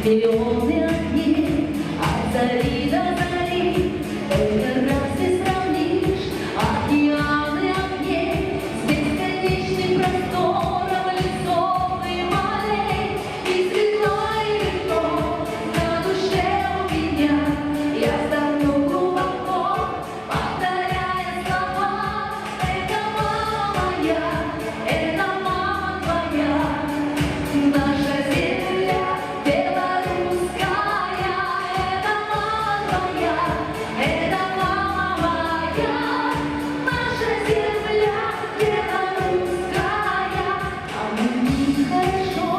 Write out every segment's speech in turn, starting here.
Миллионы огней от зари до зари, только разве сравнишь океаны огней с бесконечным простором лесов и морей? И светло, и легко на душе у меня, я вздохну глубоко, повторяя слова: это мама моя, это мама твоя, наша земля белорусская, это мама твоя, это мама моя, наша земля белорусская. А мне хорошо,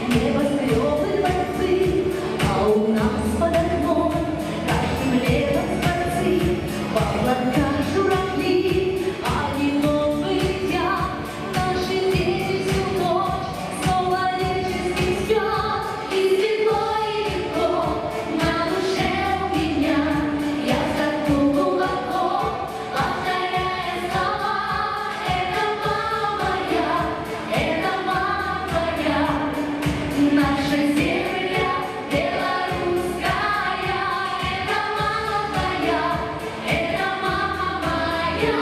небоскребы дворцы, а у нас под окном каждым летом скворцы, в облаках журавли, одиноко летят, наши дети всю ночь снова речески спят. И светло, и легко на душе у меня, я вздохну глубоко, повторяя слова: это мама моя, это мама твоя, наша земля белорусская, это мама твоя, это мама моя,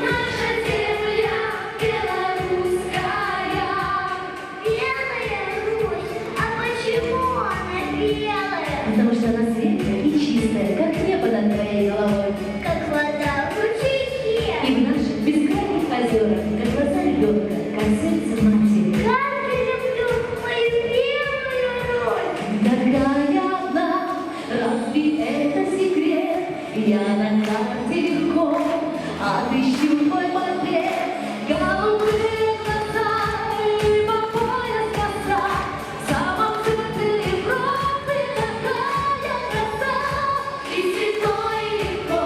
наша земля белорусская. Белая Русь, а почему она белая? Потому что она светлая и чистая, как небо над твоей головой, Как вода в ручейке. и в наших бескрайних озерах, как глаза ребенка, как сердце матери. Как я люблю мою белую Русь. Такая одна, разве это секрет? Я на карте легко отыщу твой портрет. Голубые глаза и по пояс коса, в самом центре Европы такая краса. И светло, и легко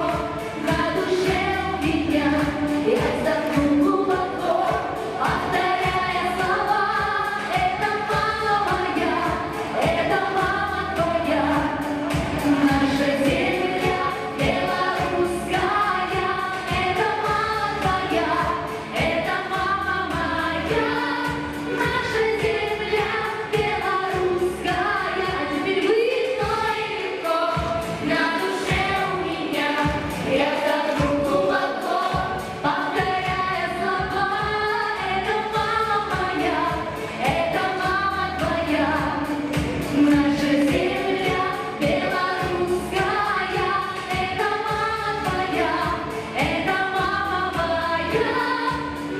на душе у меня, я вздохну глубоко, повторяя слова: это мама моя, это мама твоя, наша земля белорусская, это мама твоя, это мама моя, наша земля белорусская. А теперь легко и легко на душе у меня, я вздохну глубоко, повторяя слова: это мама моя, это мама твоя, наша земля белорусская, это мама твоя, это мама моя,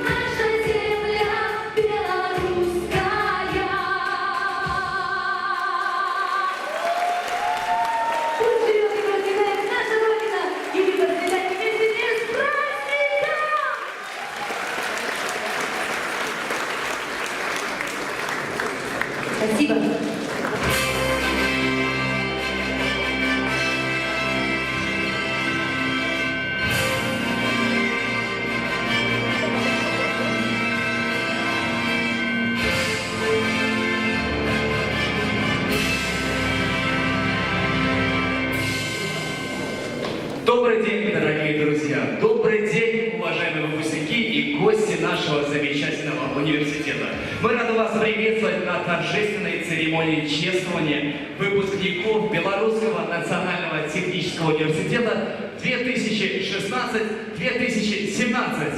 наша земля белорусская. Пусть живет и процветает наша Родина, и мы процветаем вместе с ней. С праздником! Спасибо. Добрый день, дорогие друзья! Добрый день, уважаемые выпускники и гости нашего замечательного университета! Мы рады вас приветствовать на торжественной церемонии чествования выпускников Белорусского национального технического университета 2016-2017.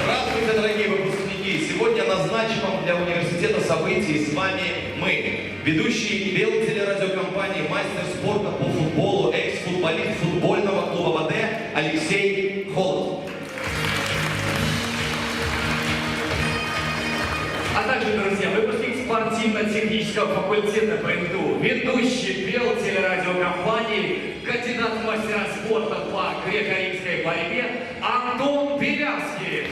Здравствуйте, дорогие выпускники! Сегодня назначенном для университета событии с вами мы, ведущий белтелерадиокомпании, мастер спорта по футболу, экс-футболист футбольного клуба ВД Алексей Холод. А также, друзья, выпускник спортивно-технического факультета ПНТУ, ведущий белтелерадиокомпании, кандидат в мастера спорта по греко-римской борьбе Антон Белявский.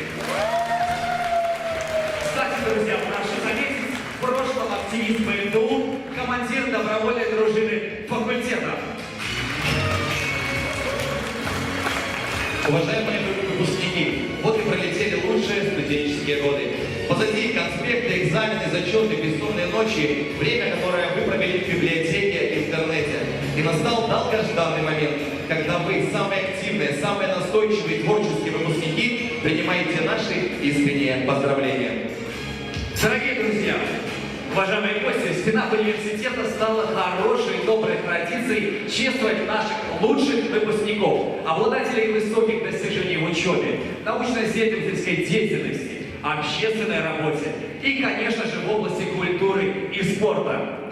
Кстати, друзья, прошу заметить, в прошлом активист ПНТУ, командир добровольной дружины факультета. Уважаемые выпускники, вот и пролетели лучшие студенческие годы. Позади конспекты, экзамены, зачеты, бессонные ночи, время, которое вы провели в библиотеке и интернете. И настал долгожданный момент, когда вы, самые активные, самые настойчивые творческие выпускники, принимаете наши искренние поздравления. Дорогие друзья, уважаемые гости, в стенах университета стала хорошей, доброй традицией чествовать наших лучших выпускников, обладателей высоких достижений в учебе, научно-исследовательской деятельности, общественной работе и, конечно же, в области культуры и спорта.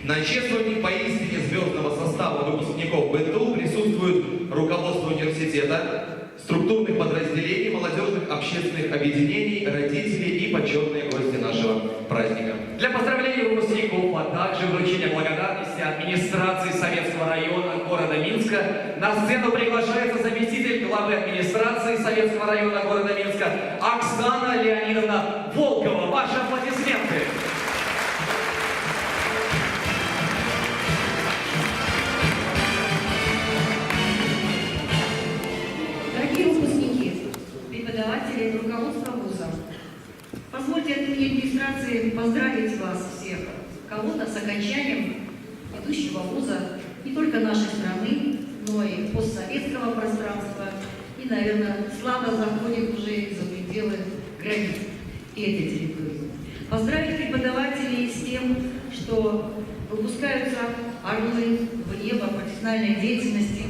На чествовании поистине звездного состава выпускников БТУ присутствуют руководство университета, структурных подразделений, молодежных общественных объединений, родители и почетные гости нашего праздника. Для поздравления выпускников, а также вручения благодарности администрации Советского района города Минска на сцену приглашается заместитель главы администрации Советского района города Минска Оксана Леонидовна Волкова. Ваши аплодисменты! Дорогие выпускники, преподаватели, руководство вуза, позвольте от имени администрации поздравить вас всех, кого-то с окончанием ведущего вуза не только нашей страны, но и постсоветского пространства, и, наверное, слава заходит уже и за пределы границ этой территории. Поздравить преподавателей с тем, что выпускаются орлы в небо профессиональной деятельности,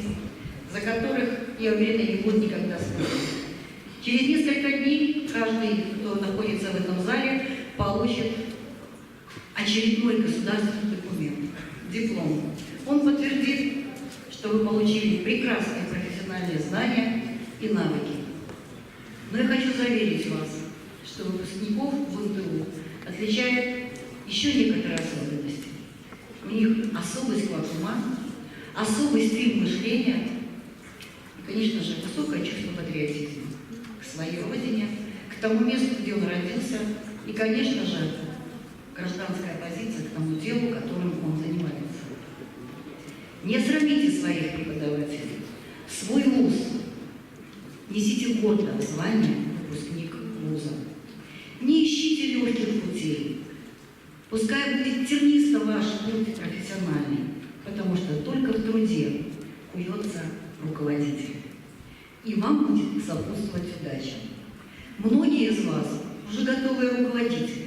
за которых, я уверена, не будет никогда скучно. Через несколько дней каждый, кто находится в этом зале, получит очередной государственный документ, диплом. Он подтвердит, что вы получили прекрасные профессиональные знания и навыки. Но я хочу заверить вас, что выпускников в МТУ отличает еще некоторые особенности. У них особый склад ума, особый стиль мышления и, конечно же, высокое чувство патриотизма к своей родине, к тому месту, где он родился, и, конечно же, гражданская позиция к тому делу, которым он занимается. Не срамите своих преподавателей, свой вуз. Несите гордо звание выпускник вуза. Не ищите легких путей. Пускай будет тернистым ваш путь профессиональный, потому что только в труде куется руководитель. И вам будет сопутствовать удача. Многие из вас уже готовые руководители,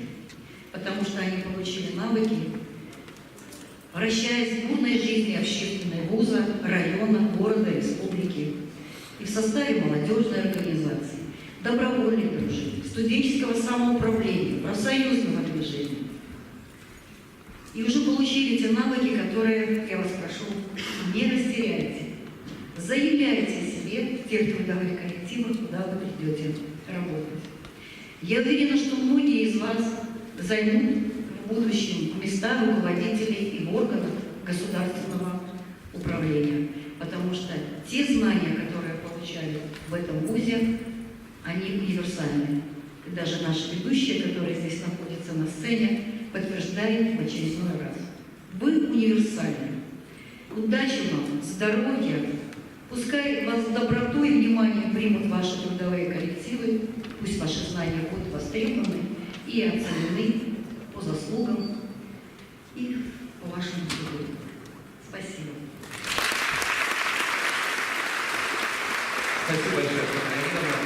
потому что они получили навыки, вращаясь в бурной жизни общественной вуза, района, города, республики и в составе молодежной организации, добровольной дружины, студенческого самоуправления, профсоюзного движения. И уже получили те навыки, которые, я вас прошу, не растеряйте. Заявляйте о себе в тех трудовых коллективах, куда вы придете работать. Я уверена, что многие из вас займут в будущем места руководителей и в органах государственного управления, потому что те знания, которые получали в этом вузе, они универсальны. И даже наши ведущие, которые здесь находятся на сцене, подтверждают в очередной раз. Вы универсальны. Удачи вам, здоровья. Пускай вас с добротой и вниманием примут ваши трудовые коллективы, пусть ваши знания будут востребованы и оценены по заслугам и по вашему труду. Спасибо. Спасибо большое, Оксана Леонидовна.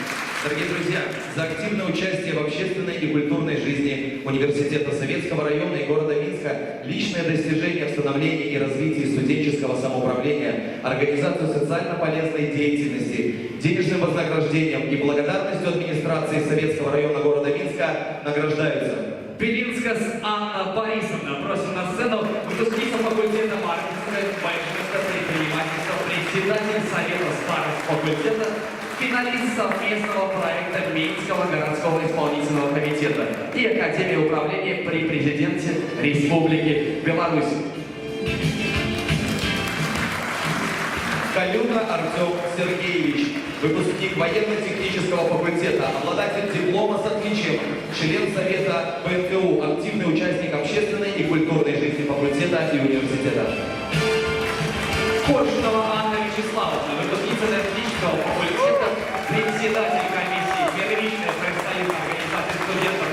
Дорогие друзья, за активное участие в общественной и культурной жизни Университета Советского района и города Минска, личное достижение в становлении и развитии студенческого самоуправления, организацию социально полезной деятельности, денежным вознаграждением и благодарностью администрации Советского района города Минска награждаются. Пелинскас Анна Борисовна. Просим на сцену выпускница факультета маркетинга, менеджмента, предпринимательства, председатель Совета старост факультета, финалист совместного проекта Минского городского исполнительного комитета и Академии управления при президенте Республики Беларусь. Калюга Артем Сергеевич, выпускник военно-технического факультета, обладатель диплома с отличием, член Совета ПНТУ, активный участник общественной и культурной жизни факультета и университета. Коршунова Анна Вячеславовна, выпускница технического факультета, председатель комиссии, первичная профсоюзная организация студентов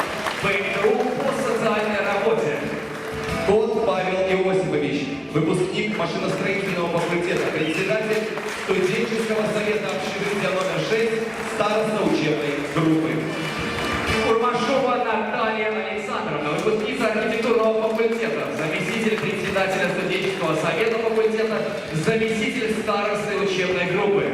председателя студенческого совета факультета, заместитель старосты учебной группы.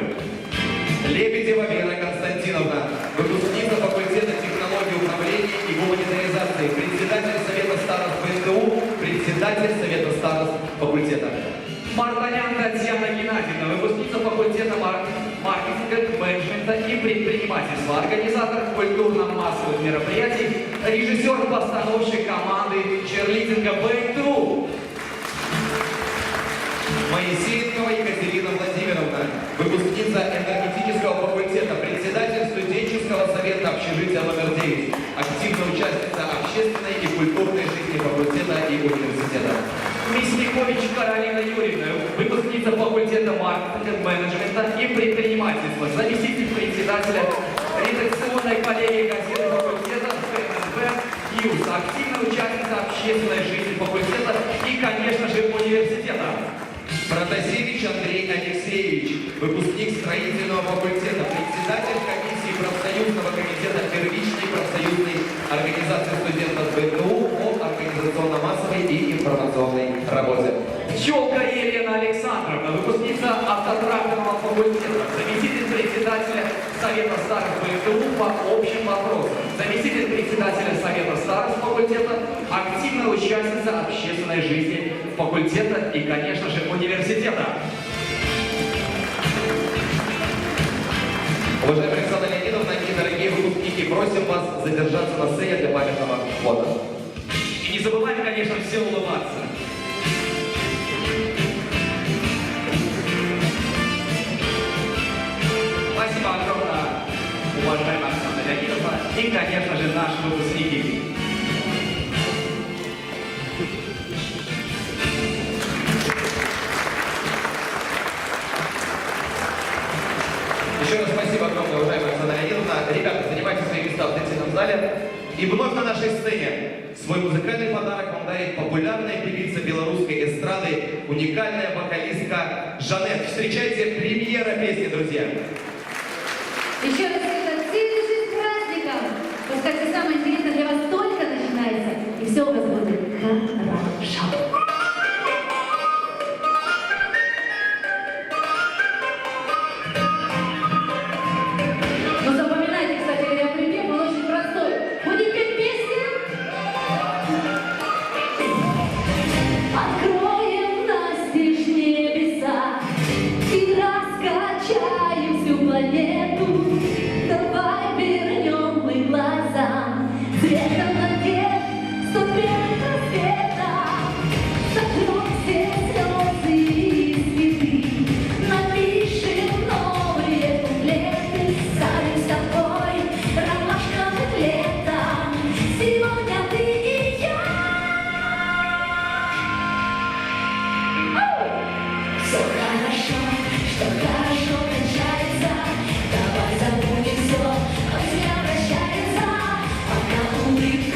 Лебедева Вера Константиновна, выпускница факультета технологии управления и гуманитаризации, председатель Совета старост БНТУ, председатель Совета старост факультета. Мартанян Татьяна Геннадьевна, выпускница факультета маркетинга, менеджмента и предпринимательства, организатор культурно-массовых мероприятий, режиссер-постановщик команды черлидинга БНТУ. Моисеенкова Екатерина Владимировна, выпускница энергетического факультета, председатель студенческого совета общежития номер 9, активная участница общественной и культурной жизни факультета и университета. Мясникович Каролина Юрьевна, выпускница факультета маркетинга, менеджмента и предпринимательства, заместитель председателя редакционной коллегии газеты факультета ФНБ «Ньюс», активная участница общественной жизни факультета и, конечно же, университета. Протасевич Андрей Алексеевич, выпускник строительного факультета, председатель комиссии профсоюзного комитета первичной профсоюзной организации студентов БНТУ по организационно-массовой и информационной работе. Пчелка Елена Александровна, выпускница автотракторного факультета, заместитель председателя Совета старост БНТУ по общим вопросам, заместитель председателя Совета старост факультета, активная участница общественной жизни факультета и, конечно же, университета. Уважаемая Александра Леонидовна и дорогие выпускники, просим вас задержаться на сцене для памятного фото. И не забывайте, конечно, все улыбаться. Спасибо огромное, уважаемая Александра Леонидовна и, конечно же, наши выпускники. Еще раз спасибо огромное, уважаемая Александра Леонидовна. Ребята, занимайте свои места в третьем зале. И вновь на нашей сцене свой музыкальный подарок вам дарит популярная певица белорусской эстрады, уникальная вокалистка Жанет. Встречайте, премьера песни, друзья. Еще раз, ребята, все держись с праздником. Пускай самое интересное для вас только начинается, и все у вас будет хорошо. Но запоминайте, кстати говоря, припев, он очень простой. Будет петь песня? Откроем настежь небеса и раскачаем всю планету. Давай вернем мы глазам цветом надежд, ступень рассвета. Сотрем все слезы и следы, напишем новые куплеты, станем с тобой ромашковым летом. Сегодня ты и я. Все хорошо, что хорошо кончается. Давай забудем все, пусть не обращается. Пока улыбка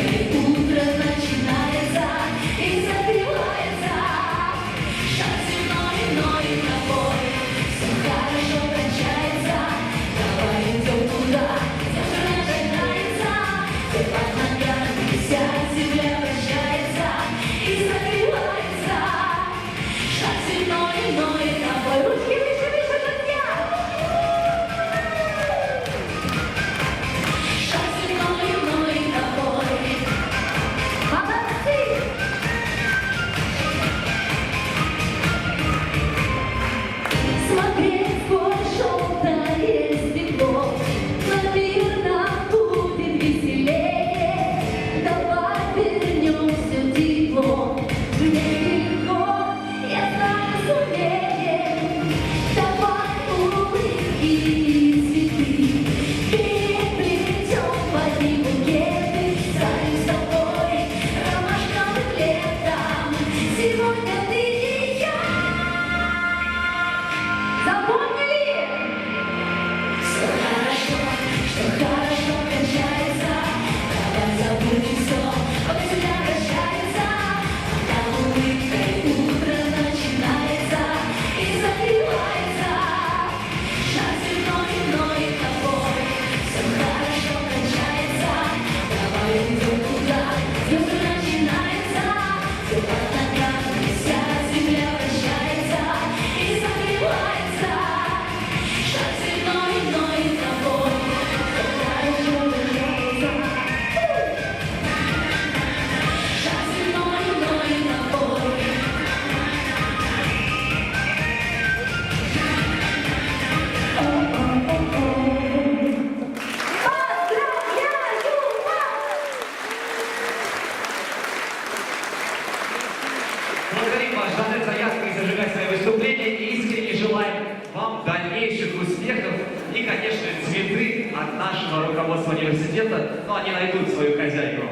выступление и искренне желаем вам дальнейших успехов и, конечно, цветы от нашего руководства университета. Но они найдут свою хозяйку.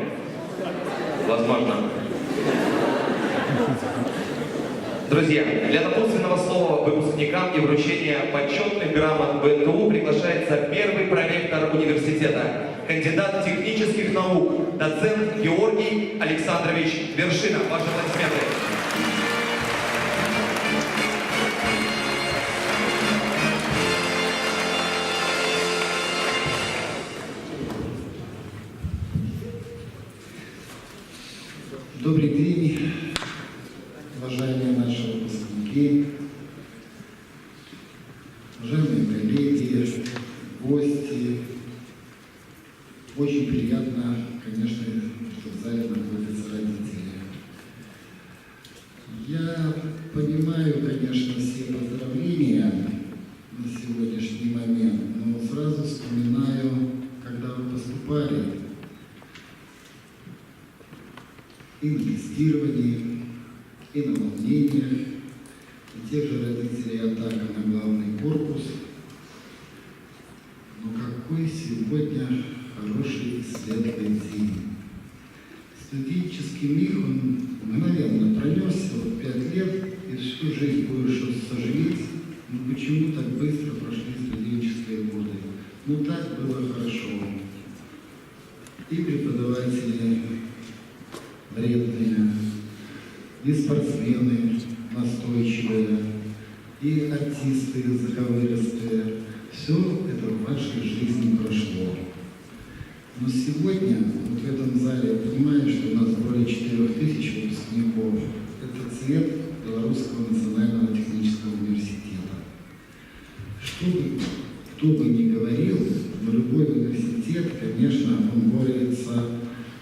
Возможно. Друзья, для напутственного слова выпускникам и вручения почетных грамот БНТУ приглашается первый проректор университета, кандидат технических наук, доцент Георгий Александрович Вершина. Ваши аплодисменты. Добрый день, уважаемые наши выпускники, уважаемые коллеги, гости. Очень приятно, конечно, что в зале находятся родители. Я понимаю, конечно, все поздравления на сегодняшний момент, но сразу вспоминаю, когда вы поступали, и на тестировании, и на волнениях, и тех же родителей атака на главный корпус. Но какой сегодня хороший и светлый день. Студенческий миг, он мгновенно пронесся, вот 5 лет, и всю жизнь будешь сожалеть, но почему так быстро прошли студенческие годы. Ну так было хорошо. И преподаватели вредные, и спортсмены настойчивые, и артисты заковыристые. Все это в вашей жизни прошло. Но сегодня, вот в этом зале, я понимаю, что у нас более 4000 выпускников. Это цвет Белорусского национального технического университета. Кто бы ни говорил, но любой университет, конечно, он борется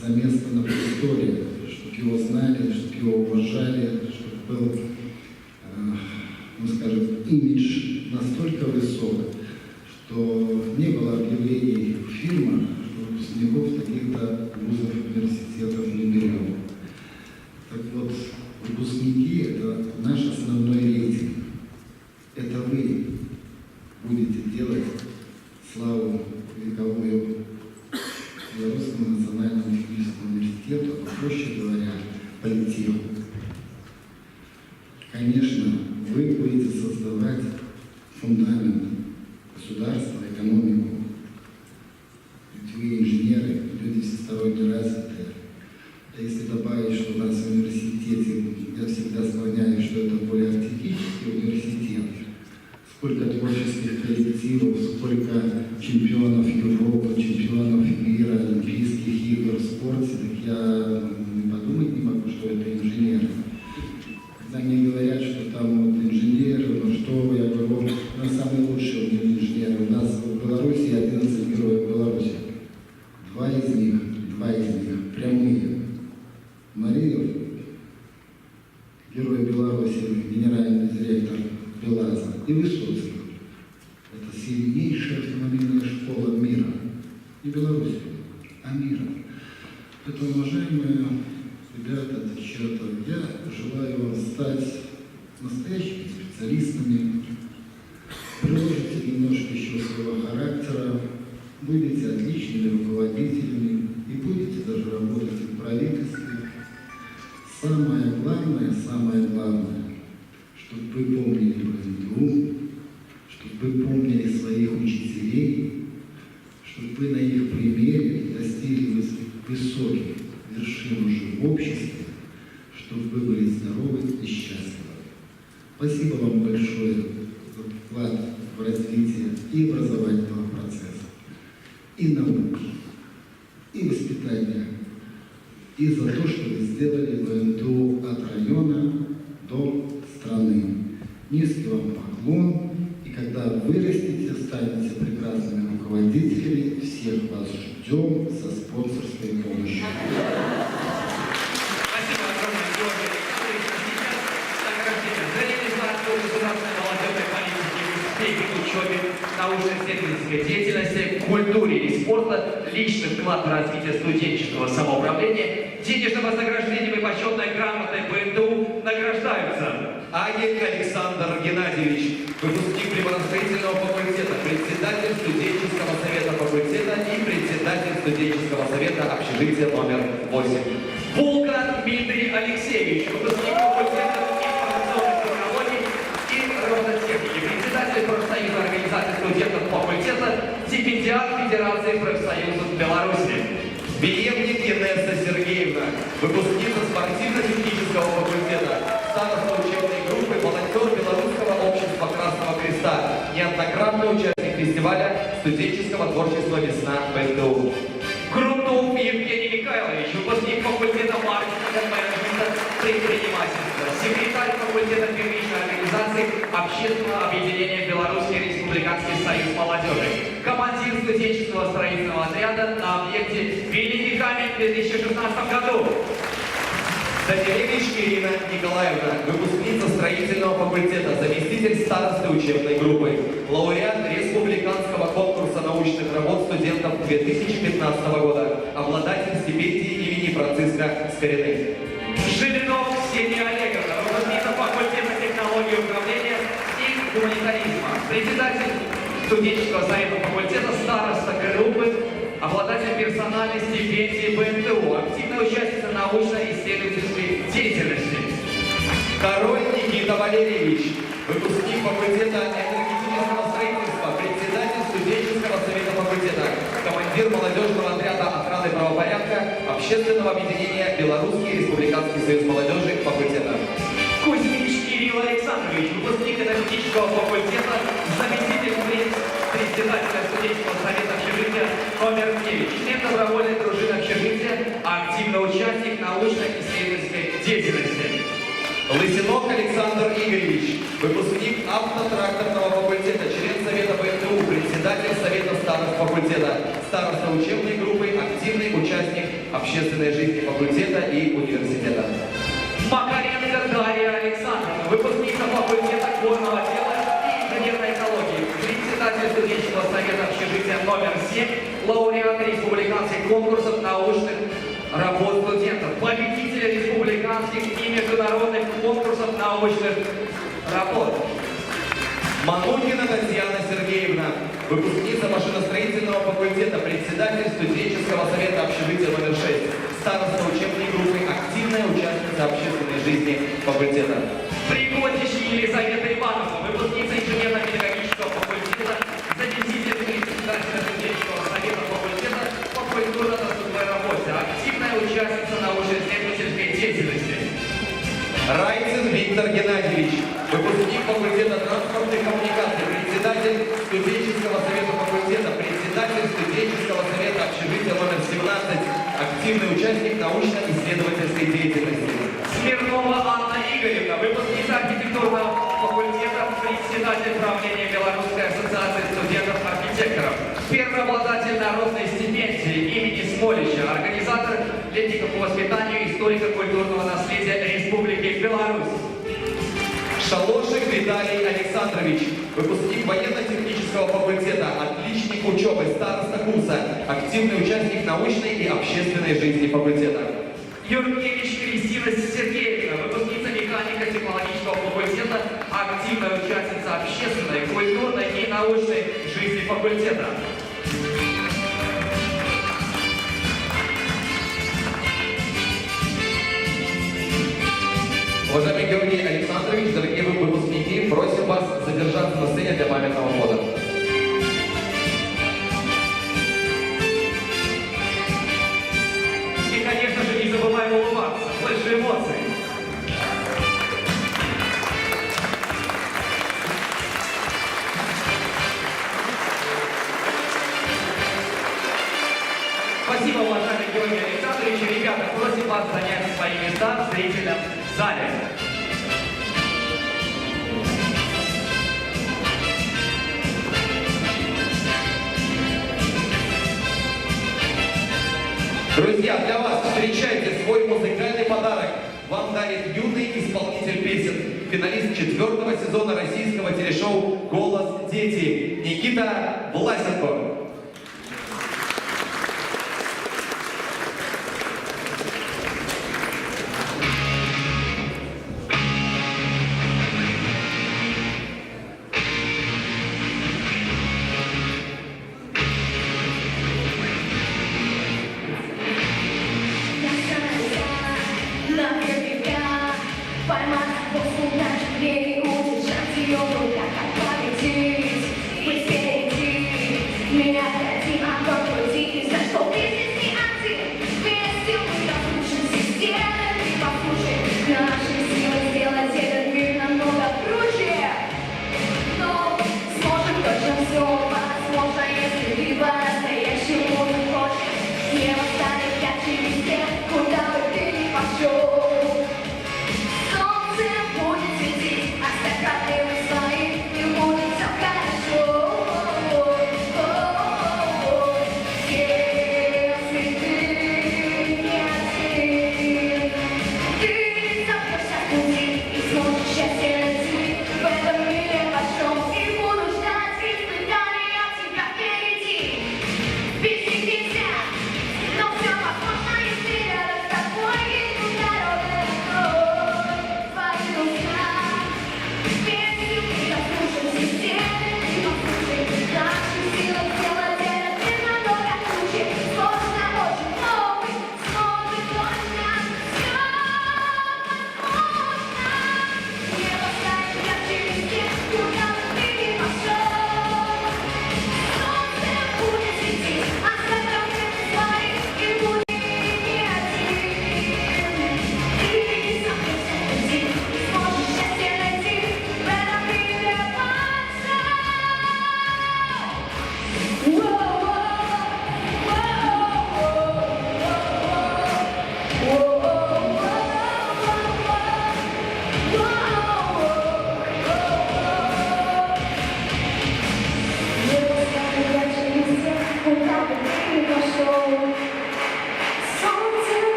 за место на престоле, чтобы его знали, чтобы его уважали, чтобы был, ну скажем, имидж настолько высок, что не было объявлений в фирмах, что выпускников таких-то вузов, университетов не берем. Так вот, выпускники – это наш основной рейтинг. Это вы будете делать славу вековую Белорусскому национальному техническому университету, а проще говоря, политеху. Конечно, вы будете создавать фундамент государства, экономику. Ведь вы инженеры, люди всесторонне развитые. А если добавить, что у нас в университете, я всегда склоняюсь, что это более артистический университет, сколько творческих коллективов, сколько чемпионов Европы, чемпионов мира, Олимпийских игр в спорте, так я подумать не могу, что это инженеры. Когда мне говорят, что там вот инженеры, ну что вы, я говорю, у нас самые лучшие инженеры. У нас в Беларуси 11 героев Беларуси. Два из них прямые. Мариев, герой Беларуси, генеральный директор БелАЗа, и Высоцкий. Это сильнейшая автомобильная школа мира. Не Беларуси, а мира. Поэтому, уважаемые ребята, девчата, я желаю вам стать настоящими специалистами, приложите немножко еще своего характера, будете отличными руководителями и будете даже работать в правительстве. Самое главное, чтобы вы помнили БНТУ, чтобы вы помнили своих учителей, чтобы вы на их примере достигли высоких вершин уже в обществе, чтобы вы были здоровы и счастливы. Спасибо вам большое за вклад в развитие и образовательного процесса, и науки, и воспитания, и за то, что вы сделали БНТУ от района до страны. Низкий вам поклон, и когда вырастете, станете прекрасными руководителями, всех вас ждем со спонсорской помощью. Спасибо огромное, Георгий Александрович. А сейчас награждение за реализацию государственной молодежной политики, успехи в учебе, научно-исследовательской деятельности, культуре и спорта, личный вклад в развитие студенческого самоуправления, денежным вознаграждением и почетной грамотой БНТУ награждаются Агик Александр Геннадьевич, выпускник приборостроительного факультета, председатель студенческого совета факультета и председатель студенческого совета общежития номер 8. Булган Дмитрий Алексеевич, выпускник факультета информационных технологий и робототехники, председатель профсоюза организации студентов факультета, стипендиат Федерации профсоюзов Беларуси. Биевник Инесса Сергеевна, выпускница спортивно-технического факультета, староста учебной группы, волонтер Белорусского общества Красного Креста, неоднократный участник фестиваля студенческого творчества «Весна» БТУ. Крутов Евгений Михайлович, выпускник факультета маркетинга, менеджмента, предпринимательства, секретарь факультета первичной организации Общественного объединения Белорусский Республиканский союз молодежи, командир студенческого строительного отряда на объекте Великий камень в 2016 году. Затеревич Ирина Николаевна, выпускница строительного факультета, заместитель старосты учебной группы, лауреат Республиканского конкурса научных работ студентов 2015 года, обладатель стипендии имени Франциска Скорины. Жиринов Ксения Олеговна, выпускница факультета технологии управления и гуманитаризма, председатель студенческого совета факультета, староста группы, обладатель персональной стипендии БНТУ, активная участница научно-исследовательской деятельности. Король Никита Валерьевич, выпускник факультета энергетического строительства, председатель студенческого совета факультета, командир молодежного отряда охраны правопорядка, общественного объединения Белорусский Республиканский союз молодежи факультета. Кузьмич Кирилл Александрович, выпускник энергетического факультета, заместитель председателя студенческого совета общежития номер 9, член добровольной дружины общежития, активный участник научно-исследовательской деятельности. Лысенок Александр Игоревич, выпускник автотракторного факультета, член совета БНТУ, председатель совета старост факультета, староста учебной группы, активный участник общественной жизни факультета и университета. Макаренко Дарья Александровна, выпускница факультета горного дела и инженерной экологии, председатель студенческого совета общежития номер 7, лауреат республиканских конкурсов научных работ студентов, победитель республиканских и международных конкурсов научных работ. Манукина Татьяна Сергеевна, выпускница машиностроительного факультета, председатель студенческого совета общежития номер 6, староста учебной группы, активная участница общественной жизни факультета. Пригодич Елизавета Ивановна, выпускница инженерно-педагогического факультета, заместитель председателя студенческого совета факультета по культурно-трудовой работе, активная участница научно-исследовательской деятельности. Райцин Виктор Геннадьевич, выпускник факультета транспортных коммуникаций, председатель студенческого совета факультета, председатель студенческого совета общежития номер 17, активный участник научно-исследовательской деятельности. Смирнова Анна Игоревна, выпускница архитектурного факультета, председатель правления Белорусской ассоциации студентов-архитекторов, первый обладатель народной стипендии имени Смолича, организатор летников по воспитанию историко-культурного наследия Республики Беларусь. Шалошик Виталий Александрович, выпускник военно-технического факультета, отличник учебы, староста курса, активный участник научной и общественной жизни факультета. Юркевич Кристина Сергеевна, выпускница механико-технологического факультета, активная участница общественной, культурной и научной жизни факультета. Уважаемый Георгий Александрович, дорогие выпускники, просим вас задержаться на сцене для памятного фото. И, конечно же, не забываем улыбаться, больше эмоций. Спасибо, уважаемый Георгий Александрович. Ребята, просим вас занять свои места в зрительном зале. Друзья, для вас встречайте свой музыкальный подарок. Вам дарит юный исполнитель песен, финалист 4-го сезона российского телешоу «Голос дети» Никита Власенко.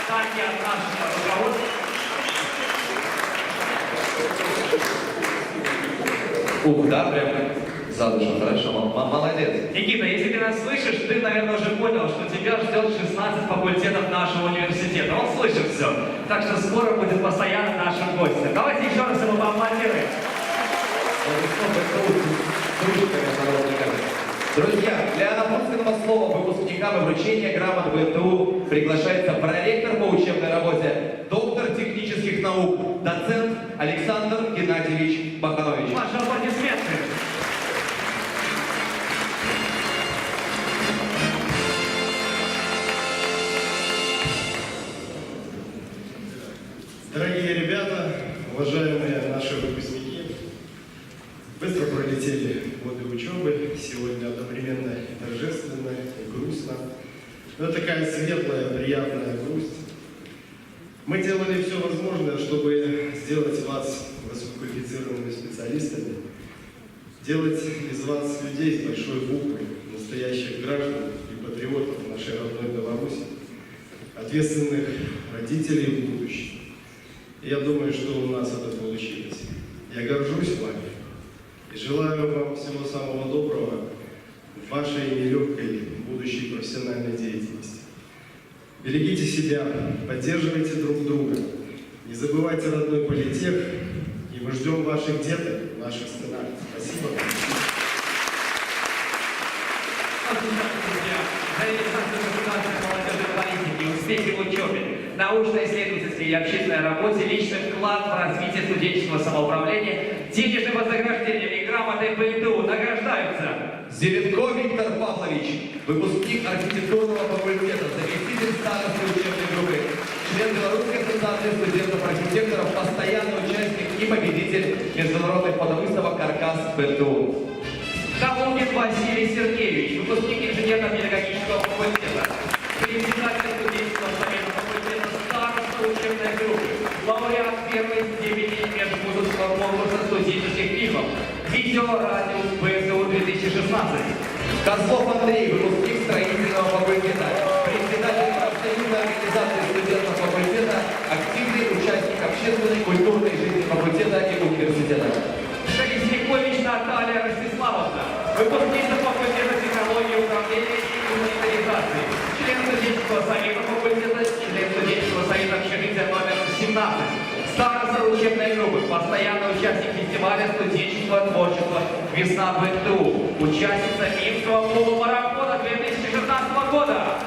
так и от нашего руководства. Ух, да, прям за душу, хорошо, молодец. Никита, если ты нас слышишь, ты, наверное, уже понял, что тебя ждет 16 факультетов нашего университета. Он слышит все. Так что скоро будет постоянно нашим гостем. Давайте еще раз ему поаплодируем. Друзья, для напутственного слова выпускникам и вручения грамот ВТУ приглашается проректор по учебной работе, доктор технических наук, доцент Александр Геннадьевич Баханович. Ваши аплодисменты. Дорогие ребята, уважаемые наши выпускники, быстро пролетели годы учебы, сегодня одновременно и торжественно, и грустно. Но такая светлая, приятная грусть. Мы делали все возможное, чтобы сделать вас высококвалифицированными специалистами, делать из вас людей с большой буквы, настоящих граждан и патриотов нашей родной Беларуси, ответственных родителей в будущем. И я думаю, что у нас это получилось. Я горжусь вами и желаю вам всего самого доброго в вашей нелегкой будущей профессиональной деятельности. Берегите себя, поддерживайте друг друга, не забывайте родной политех, и мы ждем ваших деток в наших стенах. Спасибо вам. Успехи в учебе, научно-исследовательской и общественной работе, личный вклад в развитие студенческого самоуправления, денежным вознаграждением и грамотой ПТУ награждаются. Зеленко Виктор Павлович, выпускник архитектурного факультета, заместитель старосты учебной группы, член Белорусской ассоциации студентов-архитекторов, постоянный участник и победитель международных фотовыставок «Каркас» ПТУ. Калугин Василий Сергеевич, выпускник инженерно-педагогического факультета, председатель студенческого совета факультета, староста учебной группы, лауреат первой степени межвузовского конкурса студенческих фильмов, видео-радио ПТУ 2016. Козлов Андрей, выпускник строительного факультета, председатель профсоюзной организации студентов факультета, активный участник общественной и культурной жизни факультета и университета. Колесникович Наталья Ростиславовна, выпускница факультета технологии управления и гуманитаризации, член студенческого совета факультета, член студенческого совета общежития номер 17, староста учебной группы, постоянный участник фестиваля студенческого творчества «Весна ПТУ», участница Минского полумарафона 2016 года.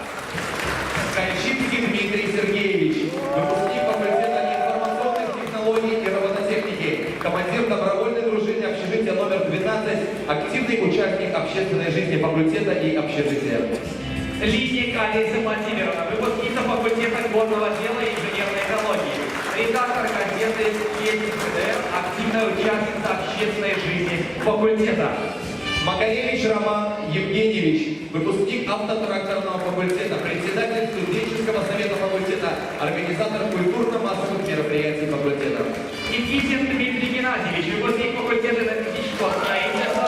Кольчинский Дмитрий Сергеевич, выпускник факультета информационных технологий и робототехники, командир добровольной дружины общежития номер 12, активный участник общественной жизни факультета и общежития. Литник Алиса Владимировна, выпускница факультета горного дела и инженерной экологии, редактор газеты «Едем ФДР», активная участница общественной жизни факультета. Макаревич Роман Евгеньевич, выпускник автотракторного факультета, председатель студенческого совета факультета, организатор культурно-массовых мероприятий факультета. Никитин Дмитрий Геннадьевич, выпускник факультета энергетического строительства,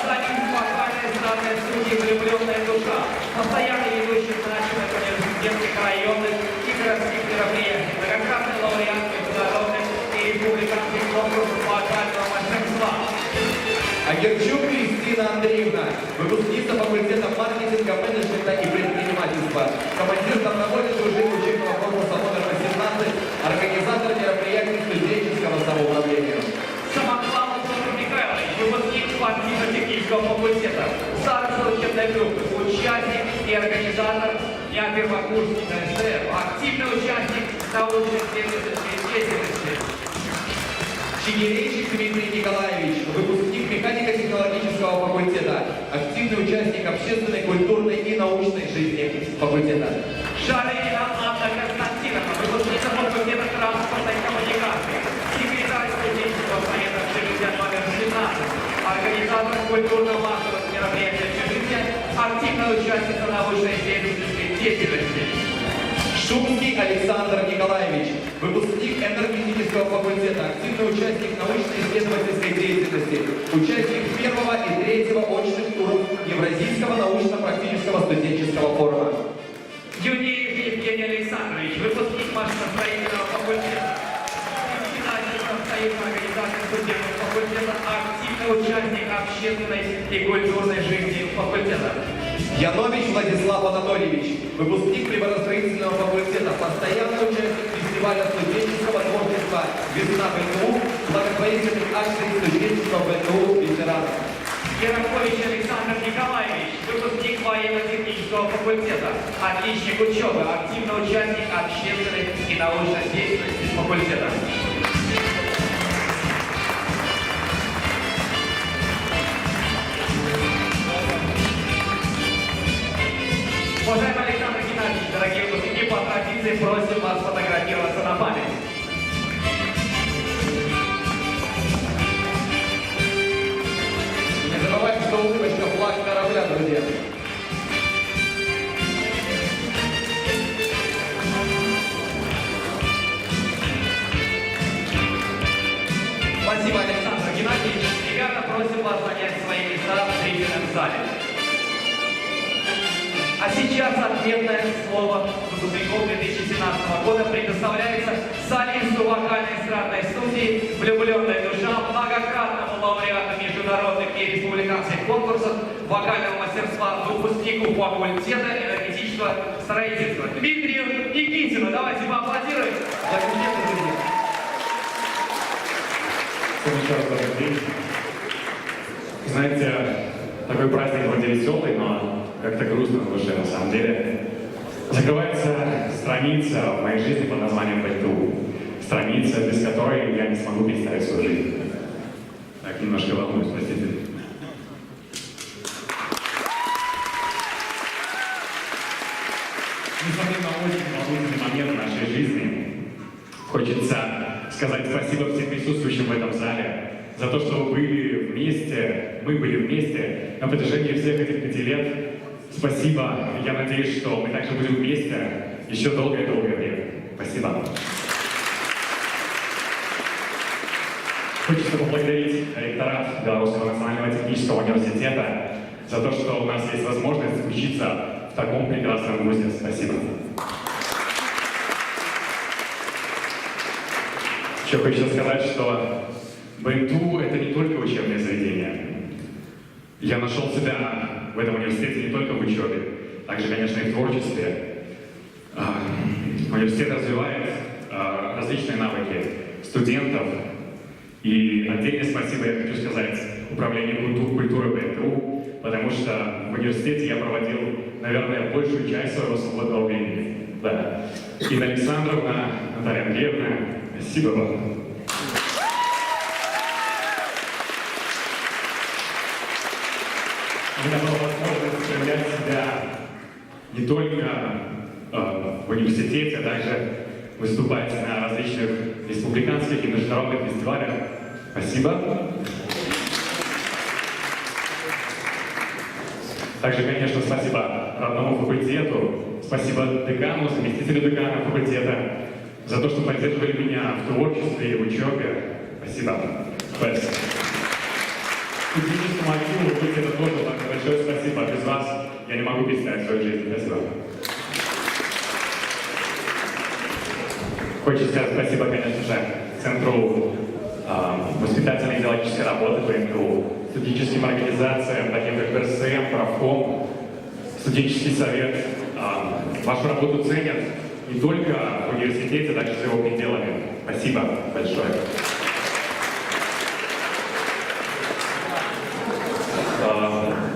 солист вокальной эстрадной студии «Влюбленная душа», постоянный ведущий значимых университетских районных и городских мероприятий, многократный лауреат международных и республиканских конкурсов вокального мастерства. Агерчук Кристина Андреевна, выпускница факультета маркетинга, менеджмента и предпринимательства, командир добровольной дружины учебного корпуса номер 18, организатор мероприятий студенческого самоуправления. Самославов Петр Михайлович, выпускник спортивно-технического факультета, староста учебной группы, участник и организатор дня первокурсника СТР, активный участник научно-исследовательской деятельности. Чигирейчик Дмитрий Николаевич, выпускник механико-технологического факультета, активный участник общественной, культурной и научной жизни факультета. Шалинина Анна Константиновна, выпускница факультета транспортной коммуникации, секретарь студенческого совета общежития номер 17, организатор культурно-массовых мероприятий общежития, активная участница научно-исследовательской деятельности. Шумский Александр Николаевич, выпускник энергетического факультета, активный участник научно-исследовательской деятельности, участник первого и третьего очных туров Евразийского научно-практического студенческого форума. Юнеев Евгений Александрович, выпускник машиностроительного факультета. Председатель профсоюзной организации студентов факультета, активный участник общественной и культурной жизни факультета. Янович Владислав Анатольевич, выпускник приборостроительного факультета, постоянный участник фестиваля студенческого творчества «Весна ВНУ», благотворительных акций студенчества ВНУ ветеранов. Ярокович Александр Николаевич, выпускник военно-технического факультета, отличник учебы, активный участник общественной и научной деятельности факультета. Уважаемый Александр Геннадьевич, дорогие выпускники, по традиции просим вас сфотографироваться на память. Не забывайте, что улыбочка флаг корабля, друзья. Спасибо, Александр Геннадьевич. Ребята, просим вас занять свои места в зрительном зале. А сейчас ответное слово выпускников 2017 года предоставляется солисту вокальной эстрадной студии «Влюбленная душа», многократному лауреату международных и республиканских конкурсов вокального мастерства, выпускнику факультета энергетического строительства Дмитрию Никитину. Давайте поаплодируем. Аплодисменты, друзья. Всем еще раз добрый день. Знаете, такой праздник вроде веселый, но как-то грустно в душе на самом деле. Закрывается страница в моей жизни под названием «Пальту». Страница, без которой я не смогу представить свою жизнь. Так, немножко волнуюсь, простите. Несмотря на очень волнительный момент в нашей жизни, хочется сказать спасибо всем присутствующим в этом зале за то, что вы были вместе, мы были вместе на протяжении всех этих 5 лет. Спасибо. Я надеюсь, что мы также будем вместе еще долгое-долгое время. Спасибо. Хочется поблагодарить ректорат Белорусского национального технического университета за то, что у нас есть возможность учиться в таком прекрасном вузе. Спасибо. Еще хочу сказать, что БНТУ — это не только учебное заведение. Я нашел себя в этом университете не только в учебе, также, конечно, и в творчестве. Университет развивает различные навыки студентов. И отдельное спасибо я хочу сказать управлению культуры БНТУ, потому что в университете я проводил, наверное, большую часть своего свободного времени. Да. Инна Александровна, Наталья Андреевна, спасибо вам. У меня была возможность проявлять себя не только в университете, а также выступать на различных республиканских и международных фестивалях. Спасибо. Также, конечно, спасибо родному факультету, спасибо декану, заместителю декана факультета за то, что поддерживали меня в творчестве и в учебе. Спасибо. Спасибо. Студенческому активу факультета тоже большое спасибо. Без вас я не могу представить свою жизнь. Спасибо. Хочется сказать спасибо, конечно же, Центру воспитательной и идеологической работы БНТУ, студенческим организациям, таким как БРСМ, Профком, студенческий совет. Вашу работу ценят не только в университете, а также за его пределами. Спасибо большое.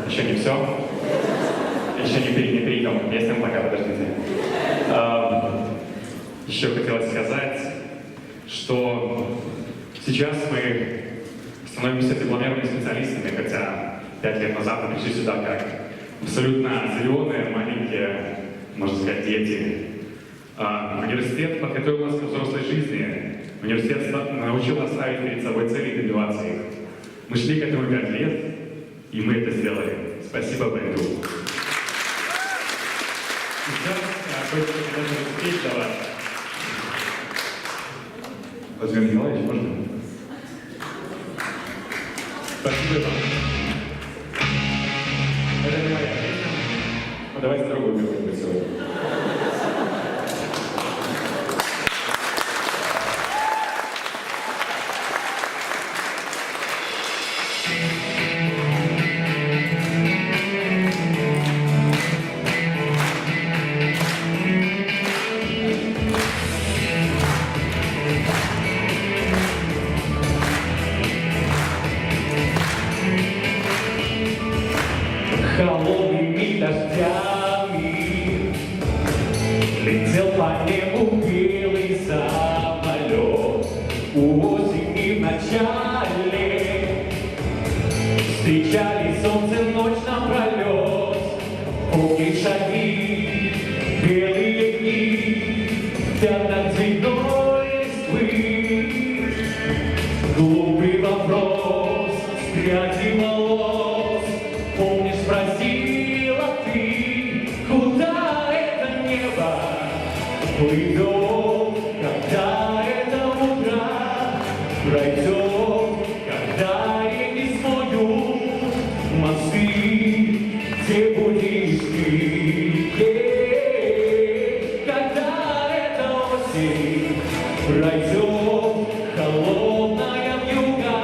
Еще не все. Еще не перейдем к песням, пока подождите. Еще хотелось сказать, что сейчас мы становимся дипломированными специалистами, хотя 5 лет назад мы пришли сюда как абсолютно зеленые, маленькие, можно сказать, дети. Университет подготовил нас к взрослой жизни. Университет научил нас ставить перед собой цели и добиваться их. Мы шли к этому 5 лет, и мы это сделали. Спасибо, БНТУ. Сейчас хочется даже успеть для вас. Владимир Николаевич, можно? Спасибо вам. Это не моя песня. Ну, давайте другую какую-нибудь сегодня. небу белый самолет осени в начале. Встречали солнце ночь напролет, помнишь шаги, белые дни, пятна цветной листвы. Глупый вопрос с пряди волос, помнишь, спросила ты, куда это небо уйдет, когда это утро пройдет, когда реки смоют мосты, где будешь ты, когда эта осень пройдет, холодная вьюга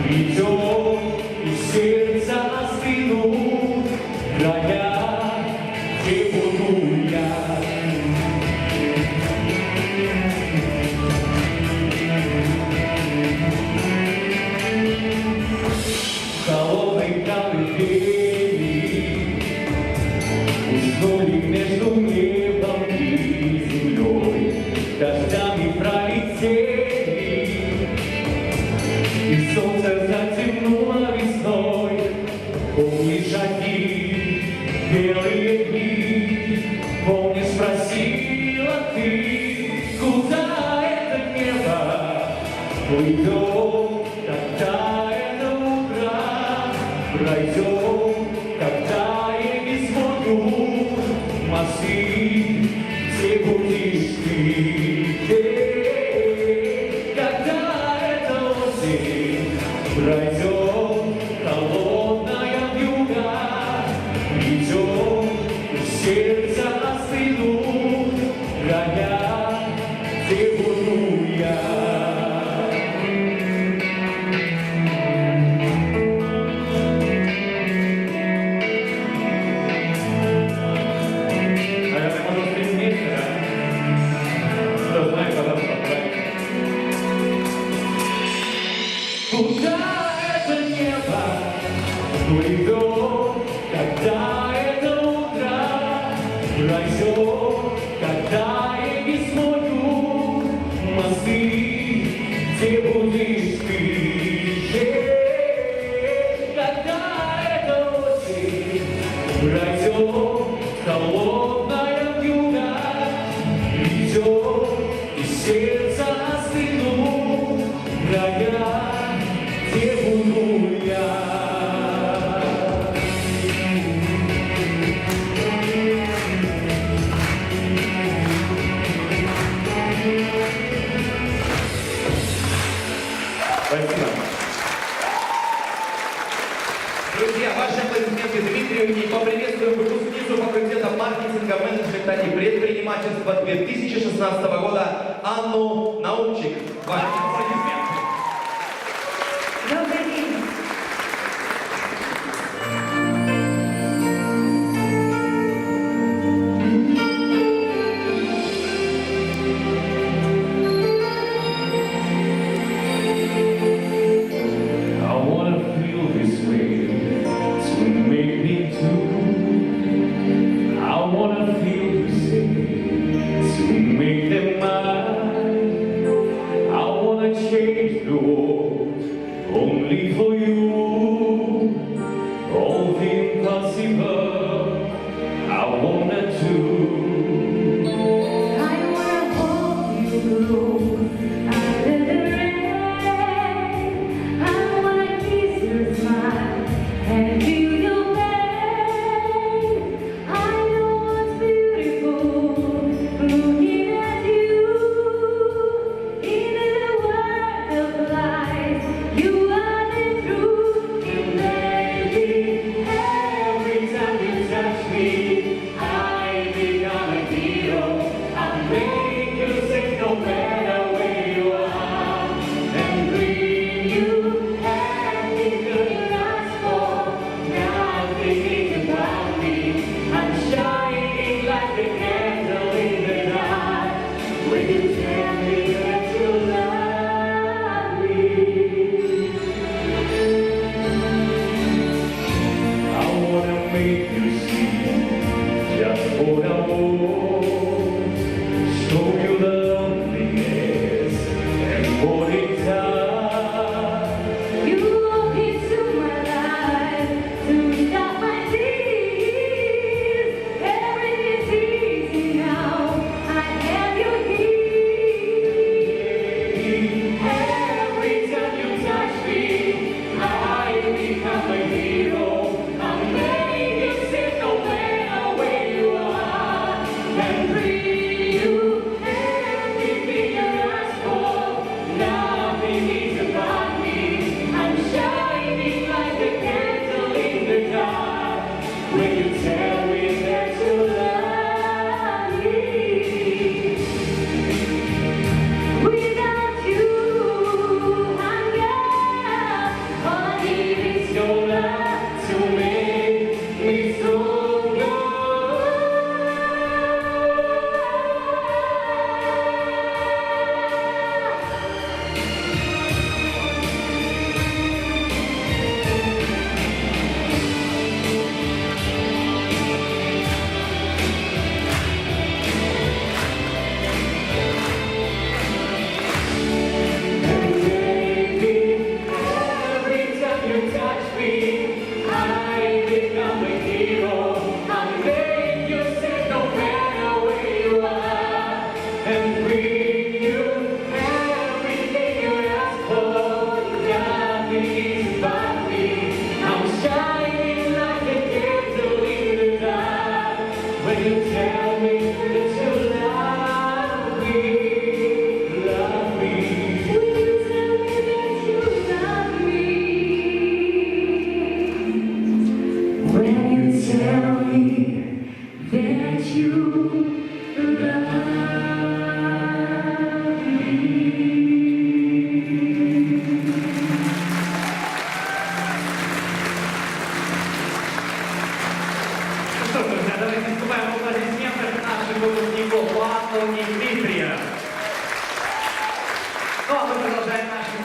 придет, и сердце остынут края, где буду я. Холодной колыбели уснули между небом и землей, дождями пролетели, и солнце затемнуло весной. Помнишь шаги, белые дни, помнишь, спросила ты, куда это небо уйдет, когда это утро пройдет, когда реки смоют мосты, где будешь ты, когда эта осень пройдет, холодная вьюга придет, и сердце остынут края, где буду я. Куда это небо уйдет, когда это утро пройдет, когда реки смоют мосты, где будешь ты, когда эта осень пройдет, холодная вьюга придет, и сердце остынут края, где буду я. Спасибо. Друзья, ваши аплодисменты Дмитрию и поприветствуем выпускницу факультета маркетинга, менеджмента и предпринимательства 2016 года Анну Наумчик. Ваши аплодисменты. Добрый день. I wanna feel this way to make me do. I wanna feel you say to make them mine. I wanna change the world only for you. All the impossible I wanna do. I wanna hold you close under the rain. I wanna kiss your smile and feel your pain. I know what's beautiful looking at you. In the world of life, you are the truth. And baby, Every time you touch me, I become a hero. I make you sing no matter where you are, and bring you everything you ask for. Now thinking about me, I'm shining like a candle in the dark. When you tell me that you love me, I wanna make you see just what I want.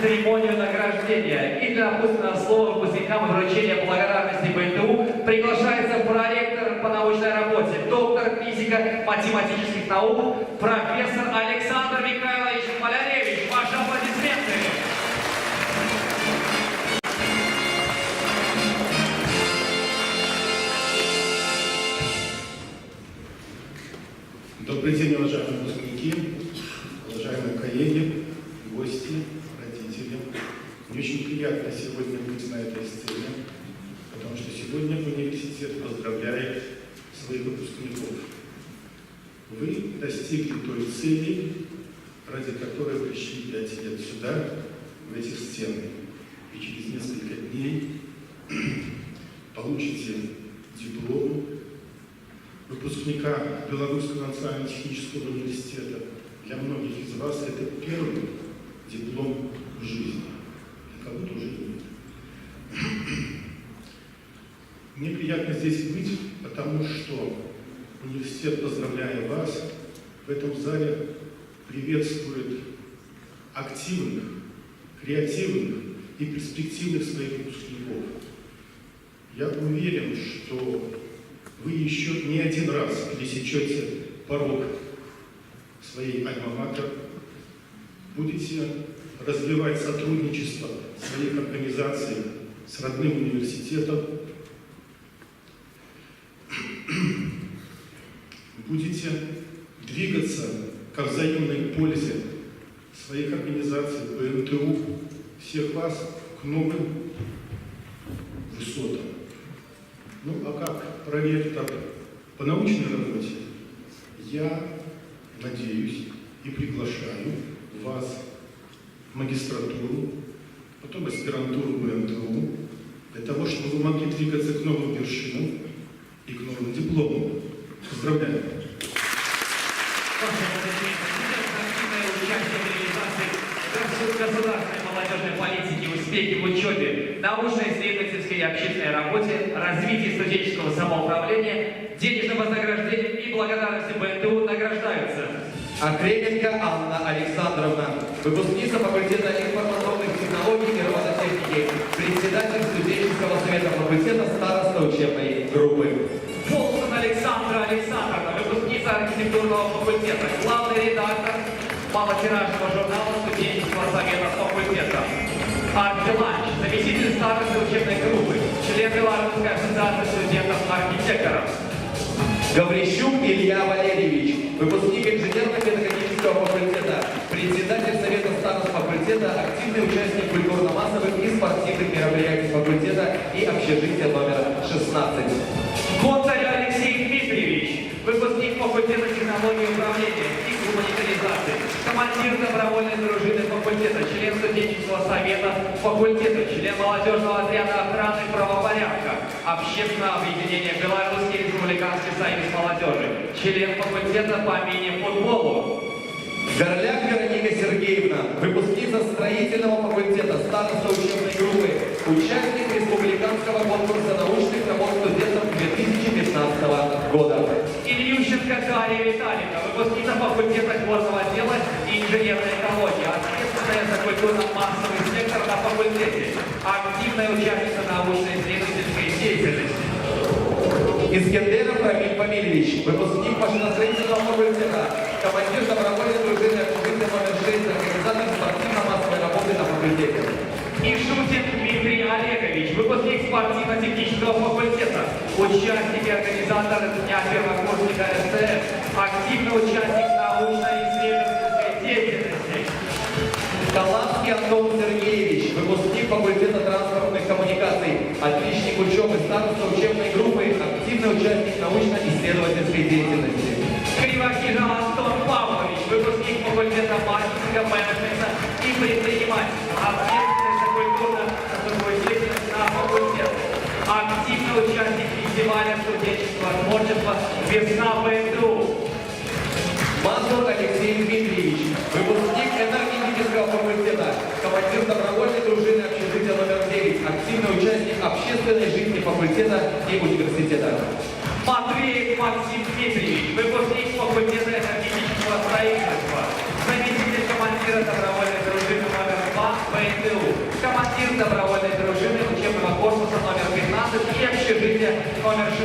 церемонию награждения. И для напутственного слова выпускникам и вручения благодарности БНТУ приглашается проректор по научной работе, доктор физико-математических наук, профессор Александр Михайлович Маляревич. Ваши аплодисменты. Добрый день, уважаемые выпускники, уважаемые коллеги, гости, родители. Мне очень приятно сегодня быть на этой сцене, потому что сегодня университет поздравляет своих выпускников. Вы достигли той цели, ради которой пришли 5 лет сюда, в эти стены. И через несколько дней получите диплом выпускника Белорусского национально-технического университета. Для многих из вас это первый диплом в жизни. Для кого-то уже нет. Мне приятно здесь быть, потому что университет, поздравляя вас, в этом зале приветствует активных, креативных и перспективных своих выпускников. Я уверен, что вы еще не один раз пересечете порог своей альма-матер, будете развивать сотрудничество своих организаций с родным университетом, будете двигаться ко взаимной пользе своих организаций БНТУ, всех вас к новым высотам. Ну, а как проректор по научной работе, я надеюсь и приглашаю вас в магистратуру, потом аспирантуру БНТУ, для того, чтобы вы могли двигаться к новым вершинам и к новым дипломам. Поздравляю! Государственной молодежной политики, успехи в учебе, научно-исследовательской и общественной работе, развитии студенческого самоуправления, денежным вознаграждением и благодарностью БНТУ награждаются. Андреенко Анна Александровна, выпускница факультета информационных технологий и робототехники, председатель студенческого совета факультета, староста учебной группы. Полсон Александра Александровна, выпускница архитектурного факультета, главный редактор малотиражного журнала студенческого совета факультета. Арт-Деланч, заместитель старосты учебной группы, член Белорусской ассоциации студентов-архитекторов. Гаврищук Илья Валерьевич, выпускник инженерно-педагогического факультета, председатель совета старост факультета, активный участник культурно-массовых и спортивных мероприятий факультета и общежития номер 16. Контарь Алексей Дмитриевич, выпускник факультета технологии управления и гуманитаризации, командир добровольной дружины факультета, член студенческого совета факультета, член молодежного отряда охраны правопорядка, общественного объединения Белорусский республиканский союз молодежи, член факультета по мини-футболу. Горляк Вероника Сергеевна, выпускница строительного факультета, староста учебной группы, участник республиканского конкурса научных работ студентов 2015 года. Ильющенко Дарья Витальевна, выпускница факультета горного дела и инженерной экологии, ответственная за культурно-массовый сектор на факультете, активная участница научно-исследовательской деятельности. Искендеров Рамиль Фамильевич, выпускник машиностроительного факультета, командир добровольной дружины общежития номер 6, организатор спортивно-массовой работы на факультете. Ишутин Дмитрий Олегович, выпускник спортивно-технического факультета, участник и организатор Дня первокурсника СТС, активный участник научно-исследовательской деятельности. Таланский Антон Сергеевич, выпускник факультета транспортных коммуникаций, отличник учебы, староста учебной группы, активный участник научно-исследовательской деятельности. Кривохижин Антон Павлович, выпускник факультета маркетинга, менеджмента и предпринимательства, ответственный за культурно-трудовую деятельность на факультете, активный участник фестиваля студенческого творчества «Весна БНТУ». Мазур Алексей Дмитриевич, выпускник энергетического факультета, командир добровольной дружины общежития номер 9, активный участник общественной жизни факультета и университета. Матвеев Максим Дмитриевич, выпускник факультета энергетического строительства, заместитель командира добровольной дружины номер 2 БНТУ. номер 16.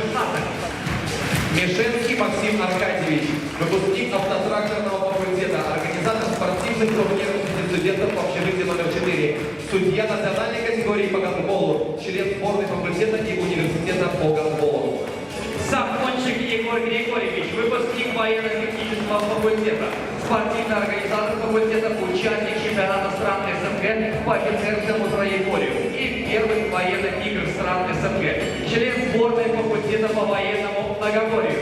Мишенский Максим Аркадьевич, выпускник автотракторного факультета, организатор спортивных турниров среди студентов в общежитии номер 4, судья национальной категории по гандболу, член сборной факультета и университета по гандболу. Сафончик Егор Григорьевич, выпускник военно-технического факультета, спортивный организатор факультета, участник чемпионата стран СНГ по офицерскому троекорию и первых военных игр стран СНГ, член сборной факультета по военному многоборью.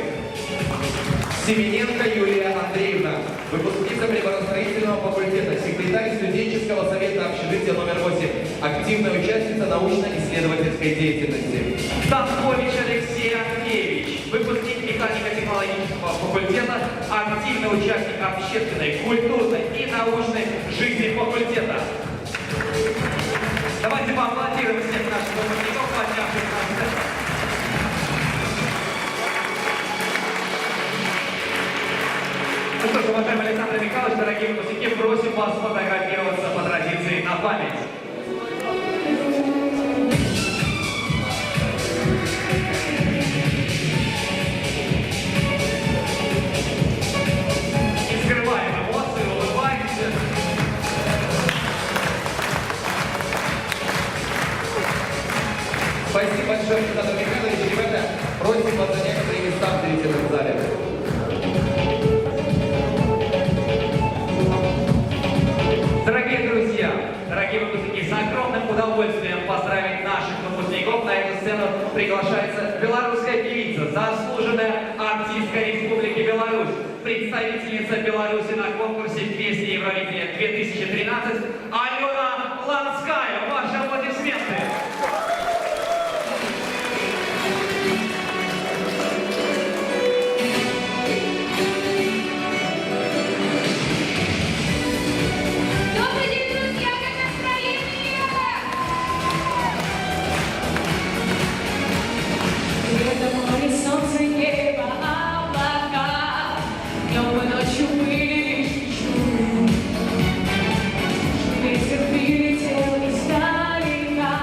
Семененко Юлия Андреевна, выпускница приборостроительного факультета, секретарь студенческого совета общежития номер 8, активная участница научно-исследовательской деятельности. Танкович Алексей Андреевич, выпускник механико-технологического факультета, активный участник общественной, культурной и научной жизни факультета. Давайте поаплодируем всех наших выпускников, поднявших на сцену. Ну что ж, уважаемый Александр Михайлович, дорогие выпускники, просим вас фотографироваться по традиции на память. Не скрываем эмоции, улыбаемся. Спасибо большое, Александр Михайлович. Ребята, просим вас занять свои места в зрительном зале. Дорогие друзья, дорогие выпускники, с огромным удовольствием поздравить наших выпускников. На эту сцену приглашается белорусская певица, заслуженная артистка Республики Беларусь, представительница Беларуси на конкурсе «Песни Евровидения 2013» Алена Ланская. Ваши аплодисменты! Добрый день, друзья! Как настроение? Это море, солнце, небо, облака. Днем и ночью были лишь чудо. Ветер прилетел издалека.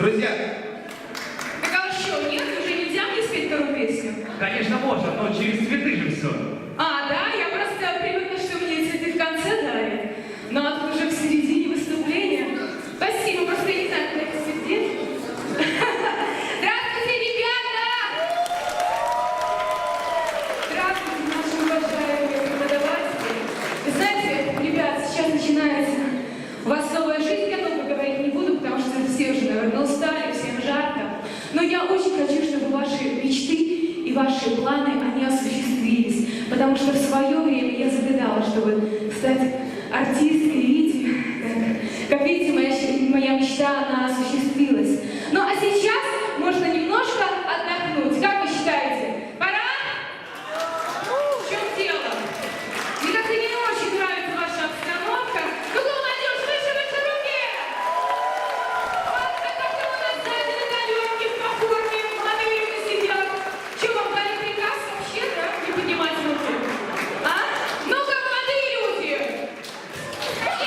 Друзья, Так а что, нет? Уже нельзя мне спеть вторую песню? Конечно, можно, но через цветы же все. А, да? Я просто привыкла, что мне цветы в конце дарят. Но вот уже в середине выступления. Спасибо, просто я не знаю, куда это сидеть. Здравствуйте, ребята! Здравствуйте, наши уважаемые преподаватели. Вы знаете, ребят, сейчас начинается у вас новая жизнь. Я долго говорить не буду, потому что все уже, наверное, устали, всем жарко. Но я очень хочу, чтобы ваши мечты и ваши планы, они осуществились. Потому что в свое время я загадала, чтобы стать артисткой, видите, как видите, моя мечта, она осуществилась. Ну а сейчас можно немножко отдохнуть. Как вы считаете? Пора? В чем дело? Мне как-то не очень нравится ваша обстановка. Ну-ка, молодежь, выше руки! Вот как-то у нас сзади на галерке в форме молодые люди сидят. Че, вам дали приказ вообще, да, не поднимать руки? А? Ну-ка, молодые люди!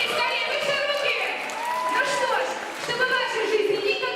Скорее, выше руки! Ну что ж, чтобы в вашей жизни никогда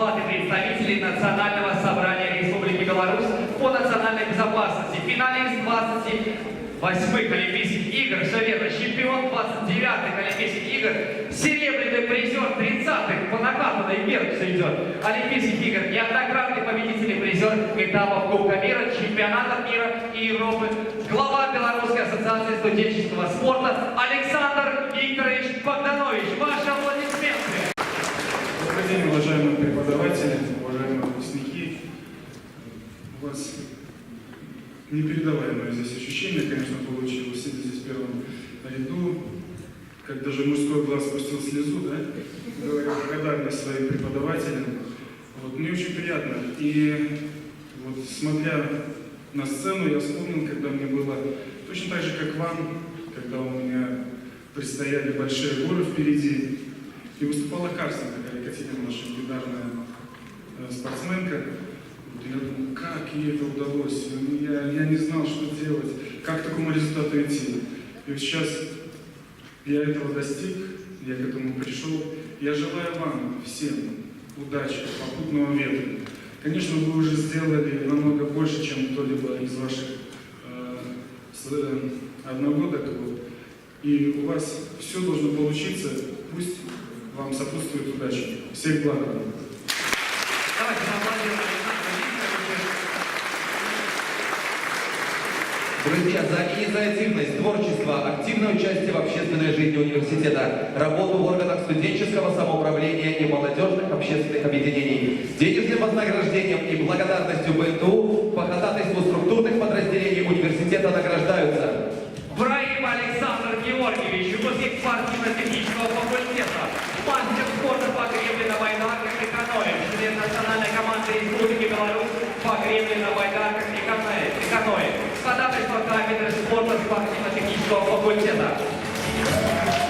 Палаты представителей Национального собрания Республики Беларусь по национальной безопасности, финалист 28-х Олимпийских игр, все верно, чемпион 29-х Олимпийских игр, серебряный призер 30-х по накатанной вверх все идет Олимпийских игр, неоднократный победитель и призер этапов Кубка мира, чемпионатов мира и Европы, глава Белорусской ассоциации студенческого спорта Александр Викторович Богданович. Ваши аплодисменты. Добрый день, уважаемые преподаватели, уважаемые выпускники. У вас непередаваемое здесь ощущение, конечно, получилось, сидя здесь в первом ряду, как даже мужской глаз пустил слезу, да? Говорю благодарность своим преподавателям. Вот, мне очень приятно. И вот, смотря на сцену, я вспомнил, когда мне было точно так же, как вам, когда у меня предстояли большие горы впереди, и выступала Карсен, такая Екатерина, наша легендарная спортсменка. Вот, я думал, как ей это удалось? Я не знал, что делать, как к такому результату идти. И вот сейчас я этого достиг, я к этому пришел. Я желаю вам всем удачи, попутного ветра. Конечно, вы уже сделали намного больше, чем кто-либо из ваших одногодок. И у вас все должно получиться. Пусть вам сопутствует удача. Всех благ вам. Давайте поаплодируем Александру Викторовичу. Друзья, за инициативность, творчество, активное участие в общественной жизни университета, работу в органах студенческого самоуправления и молодежных общественных объединений, денежным вознаграждением и благодарностью БНТУ по ходатайству структурных подразделений университета награждаются Браим Александр Георгиевич, выпускник спортивно-технического факультета, мастер спорта по гребле на байдарках и каноэ, член национальной команды Республики Беларусь по гребле на байдарках и каноэ, ходатайство кафедры спорта спортивно-технического факультета.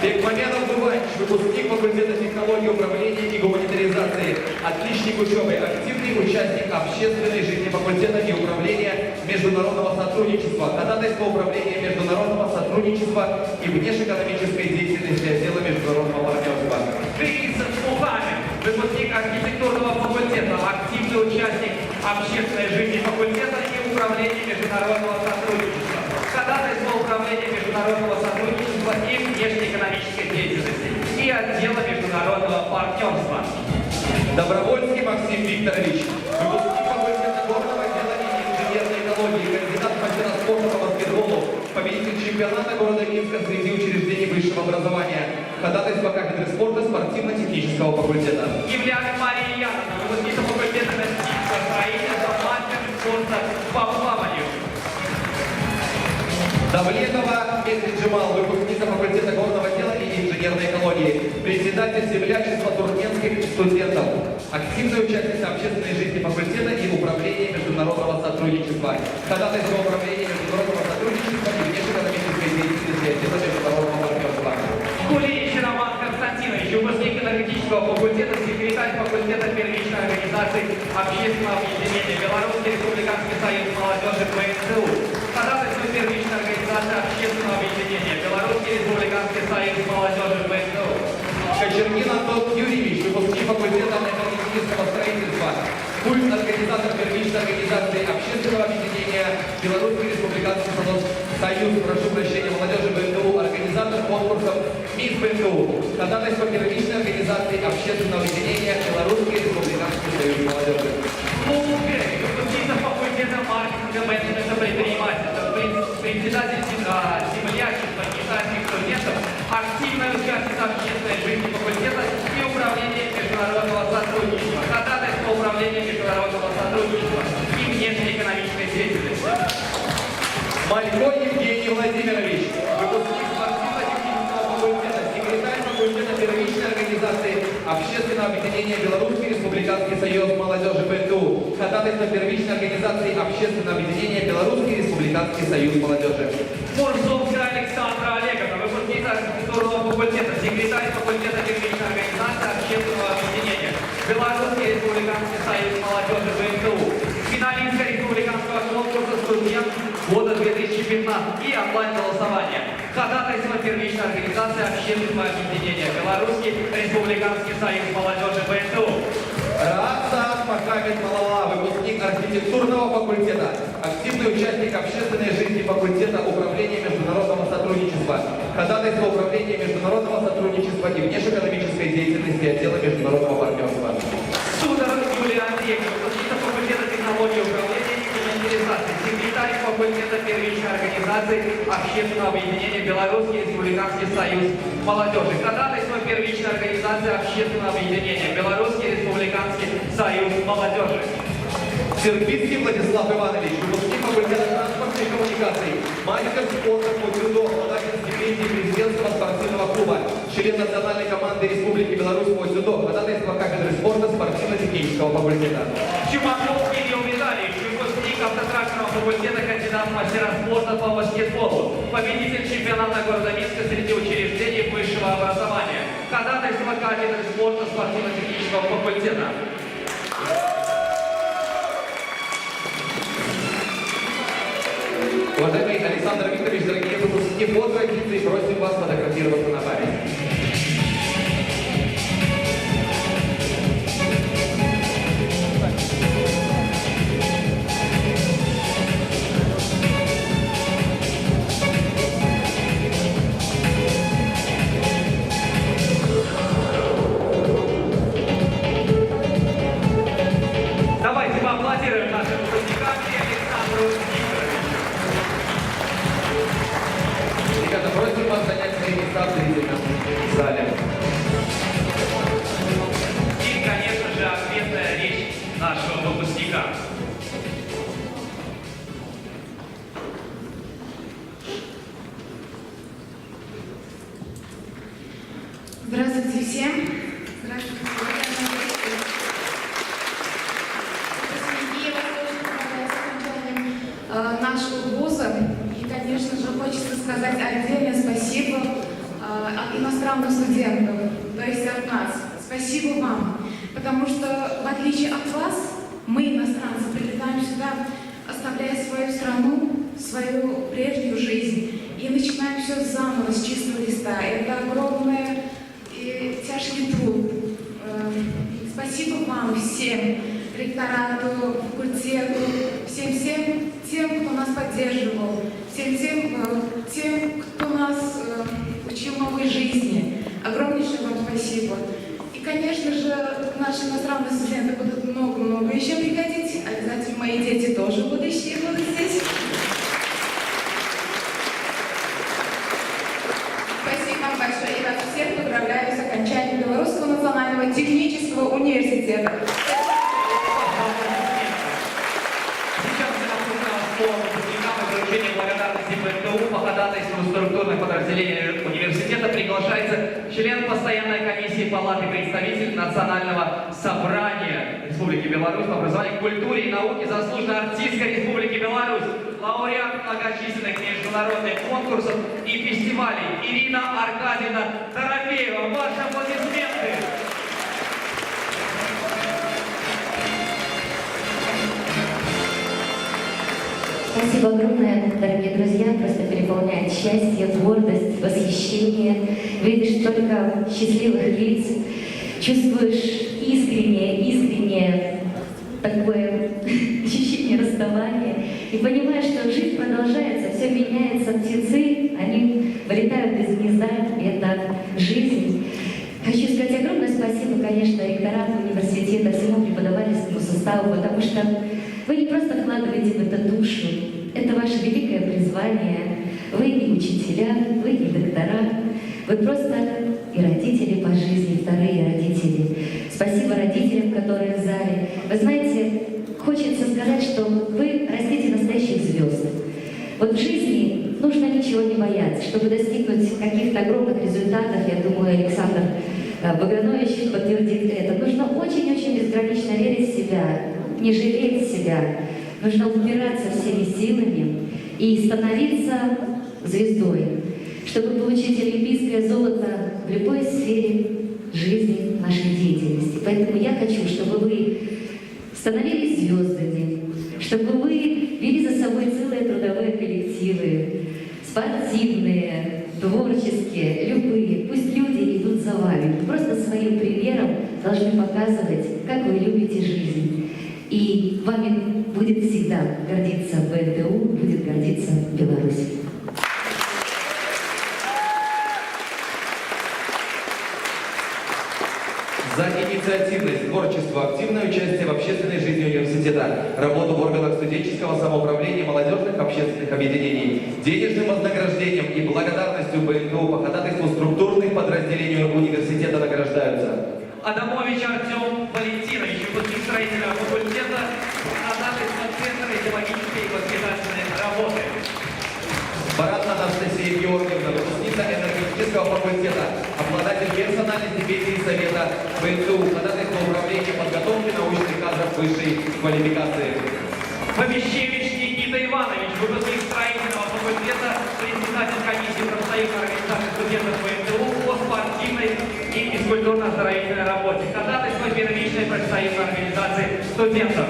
Бекмамедов Дуванч, выпускник факультета технологии управления и гуманитаризации, отличник учебы, активный участник общественной жизни факультета и управления международного сотрудничества, ходатайство управления международного сотрудничества и внешэкономической деятельности отдела международного партнерства. Крисов Мухаммед, выпускник архитектурного факультета, активный участник общественной жизни факультета и управления международного сотрудничества. Ходатайство управления международного сотрудничества и внешнеэкономической деятельности и отдела международного партнерства. Добровольский Максим Викторович, выпускник факультета горного дела и инженерной экологии, кандидат в мастера спорта по баскетболу, победитель чемпионата города Минска среди учреждений высшего образования, ходатайство кафедры спорта спортивно-технического факультета. Евляк Мария Яновна, выпускница факультета медицинского строительства, мастер спорта по плаванию. Давлетова Медведь Джемал, выпускница факультета горного дела и инженерной экологии, председатель землячества туркменских студентов, активная участница общественной жизни факультета и управления международного сотрудничества, ходатайство управления международного сотрудничества и внешнеэкономической деятельности отдела международного партнерства. Кулинич Роман Константинович, выпускник энергетического факультета, секретарь факультета первичной организации общественного объединения Белорусский республиканский союз молодежи ПНТУ, ходатайство первичной организации общественного объединения Белорусский республиканский союз молодежи ПНТУ. Кочергин Антон Юрьевич, выпускник факультета энергетического строительства, пульт организатор первичной организации общественного объединения Белорусский республиканский союз, прошу прощения, молодежи БНТУ, организатор конкурсов МИС БНТУ, ходатайство первичной организации общественного объединения Белорусский республиканский союз молодежи. Выпускница факультета маркетинга, менеджмента, предпринимательства, председатель землячества, китайских студентов, активная участница общественной жизни факультета и управления международного сотрудничества, ходатайство управления международного сотрудничества и внешнеэкономической деятельности. Малько Евгений Владимирович, выпускник спортивно-технического факультета, секретарь факультета первичной организации общественного объединения Белорусский республиканский союз молодежи БНТУ, ходатайство первичной организации общественного объединения Белорусский республиканский союз молодежи. Мурзовская Александра Олеговна, выпускница архитектурного факультета, секретарь факультета первичной организации общественного объединения Белорусский республиканский союз молодежи БНТУ, финалистка республиканского конкурса «Студент года 2015» и онлайн-голосование. Ходатайство первичной организации общественного объединения Белорусский республиканский союз молодежи БНТУ. Раасад Мохаммед Малала, выпускник архитектурного факультета, активный участник общественной жизни факультета управления международного сотрудничества, ходатайство управления международного сотрудничества и внешэкономической деятельности отдела международного партнерства. Судор Юлия Андреевна, выпускница факультета технологии управления и дигитализации, секретарь факультета первичной организации общественного объединения Белорусский республиканский союз молодежи, ходатайство первичной организации общественного объединения Белорусский республиканский союз молодежи. Серпицкий Владислав Иванович, выпускник факультета транспортной коммуникации, мастер спорта по дзюдо, обладатель стипендии президентского спортивного клуба, член национальной команды Республики Беларусь по дзюдо, ходатайство кафедры спорта спортивно-технического факультета. Чумаков Кирилл Витальевич, выпускник автотракторного факультета, кандидат в мастера спорта по баскетболу, победитель чемпионата города Минска среди учреждений высшего образования, ходатайство кафедры спорта спортивно-технического факультета. Уважаемый Александр Викторович, дорогие выпускники, по традиции просим вас фотографироваться на память. Давайте поаплодируем нашим выпускникам и Александру Викторовичу. Ребята, просим вас занять свои места в зрительном зале. И, конечно же, ответная речь нашего выпускника. Здравствуйте всем. Здравствуйте, уважаемые гости. Выпускники, я вас очень поздравляю с окончанием нашего вуза. И, конечно же, хочется сказать отдельное спасибо от иностранных студентов, то есть от нас. Спасибо вам, потому что, в отличие от вас, мы, иностранцы, прилетаем сюда, оставляя свою страну, свою прежнюю жизнь, и начинаем все заново, с чистого листа. Это огромный и тяжкий труд. Спасибо вам всем, ректорату, факультету, всем тем, кто нас поддерживал, всем тем, кто нас учил новой жизни. Огромнейшее вам спасибо. И, конечно же, наши иностранные студенты будут много-много еще приходить. Обязательно мои дети тоже будущие будут здесь. Спасибо вам большое. И вас всех поздравляю с окончанием Белорусского национального технического университета. Сейчас я напоминаю слово выпускникам и вручение благодарности ПНТУ по ходатайству структурных подразделений университета приглашается член постоянной комиссии Палаты представителей Национального собрания Республики Беларусь по образованию, культуре и науке, заслуженная артистка Республики Беларусь, лауреат многочисленных международных конкурсов и фестивалей Ирина Аркадьевна Дорофеева. Ваши аплодисменты! Спасибо огромное, дорогие друзья. Просто переполняет счастье, гордость, восхищение. Видишь только счастливых лиц, чувствуешь искреннее такое ощущение расставания. И понимаешь, что жизнь продолжается, все меняется, птенцы, они вылетают из гнезда, и это жизнь. Хочу сказать огромное спасибо, конечно, ректорату университета, всему преподавательскому составу, потому что вы не просто вкладываете в это душу, это ваше великое призвание. Вы и учителя, вы и доктора, вы просто и родители по жизни, вторые родители. Спасибо родителям, которые в зале. Вы знаете, хочется сказать, что вы растите настоящих звезд. Вот в жизни нужно ничего не бояться, чтобы достигнуть каких-то огромных результатов. Я думаю, Александр Богданович подтвердит это. Нужно очень-очень безгранично верить в себя, не жалеть себя. Нужно упираться всеми силами и становиться звездой, чтобы получить олимпийское золото в любой сфере жизни нашей деятельности. Поэтому я хочу, чтобы вы становились звездами, чтобы вы вели за собой целые трудовые коллективы, спортивные, творческие, любые. Пусть люди идут за вами. Вы просто своим примером должны показывать как вы любите жизнь. И вами будет всегда гордиться БНТУ, будет гордиться Беларусь. За инициативность, творчество, активное участие в общественной жизни университета, работу в органах студенческого самоуправления, молодежных общественных объединений, денежным вознаграждением и благодарностью БНТУ по ходатайству структурных подразделений университета награждаются Адамович Артем Валентинович, выпускник строительного факультета, ходатайство Центра идеологической и воспитательной работы. Барат Анастасия Георгиевна, выпускница энергетического факультета, обладатель персональной стипендии Совета БНТУ, ходатайство управления подготовки научных кадров высшей квалификации. Помещевич Никита Иванович, выпускник строительного факультета, председатель комиссии профсоюзной организации студентов БНТУ по спортивной и физкультурно-оздоровительной работе. Ходатайство первичной профсоюзной организации студентов.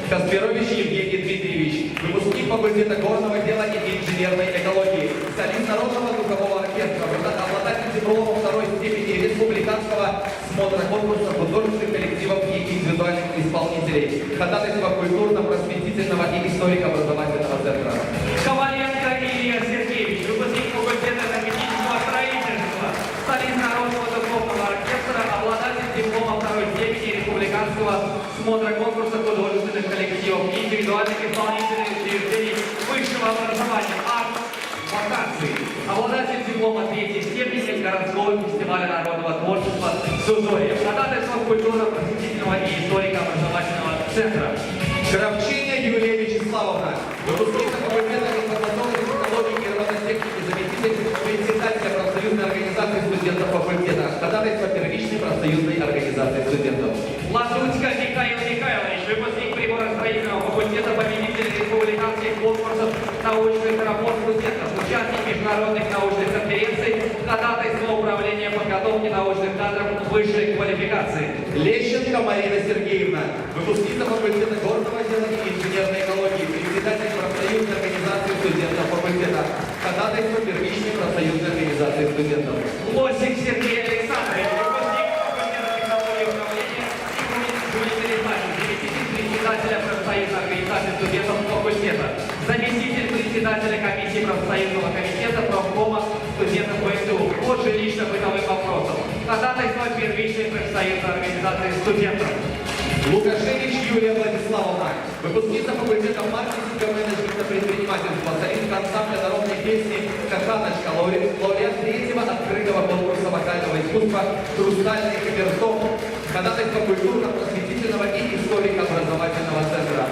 Касперович Евгений Дмитриевич, выпускник факультета горного дела и инженерной экологии, солист народного духового оркестра, обладатель диплома второй степени республиканского смотра конкурса художественных коллективов и индивидуальных исполнителей, ходатайство культурно-просветительного и историко-образовательного центра. Коваленко Илья Сергеевич, выпускник факультета энергетического строительства, солист народного духовного оркестра, обладатель диплома второй степени республиканского смотра конкурса художественных коллективов и индивидуальных исполнительных учреждений высшего образования, арт, вакансий, обладатель диплома третьей степени городского фестиваля народного творчества «Сузорье», ходатайство культурно-просветительного и историко-образовательного центра. Кравчиня Юлия Вячеславовна, выпускница факультета информационной технологии и робототехники, заместитель председателя профсоюзной организации студентов факультета, ходатайство первичной профсоюзной организации студентов. Лазутько Михаил Михайлович, выпускник приборостроительного факультета, победитель республиканских конкурсов научных работ студентов, участник международных научных конференций, ходатайство управления подготовки научных кадров высшей квалификации. Лещенко Марина Сергеевна, выпускница факультета горного дела и инженерной экологии, председатель профсоюзной организации студентов факультета, ходатайство первичной профсоюзной организации студентов. Лосик Сергей Александрович, выпускник факультета технологии управления и гуманитаризации, заместитель председателя профсоюзной организации студентов факультета, заместитель председателя комиссии профсоюзного комитета профкома студентов БНТУ по жилищно-бытовым вопросам, ходатайство первичной профсоюзной организации студентов. Лукашевич Юлия Владиславовна, выпускница факультета маркетинга, менеджмента, предпринимательства, солистка ансамбля народной песни «Каханочка», лауреат третьего открытого конкурса вокального искусства «Хрустальный камертон», ходатайство культурно-просветительного и историко-образовательного центра.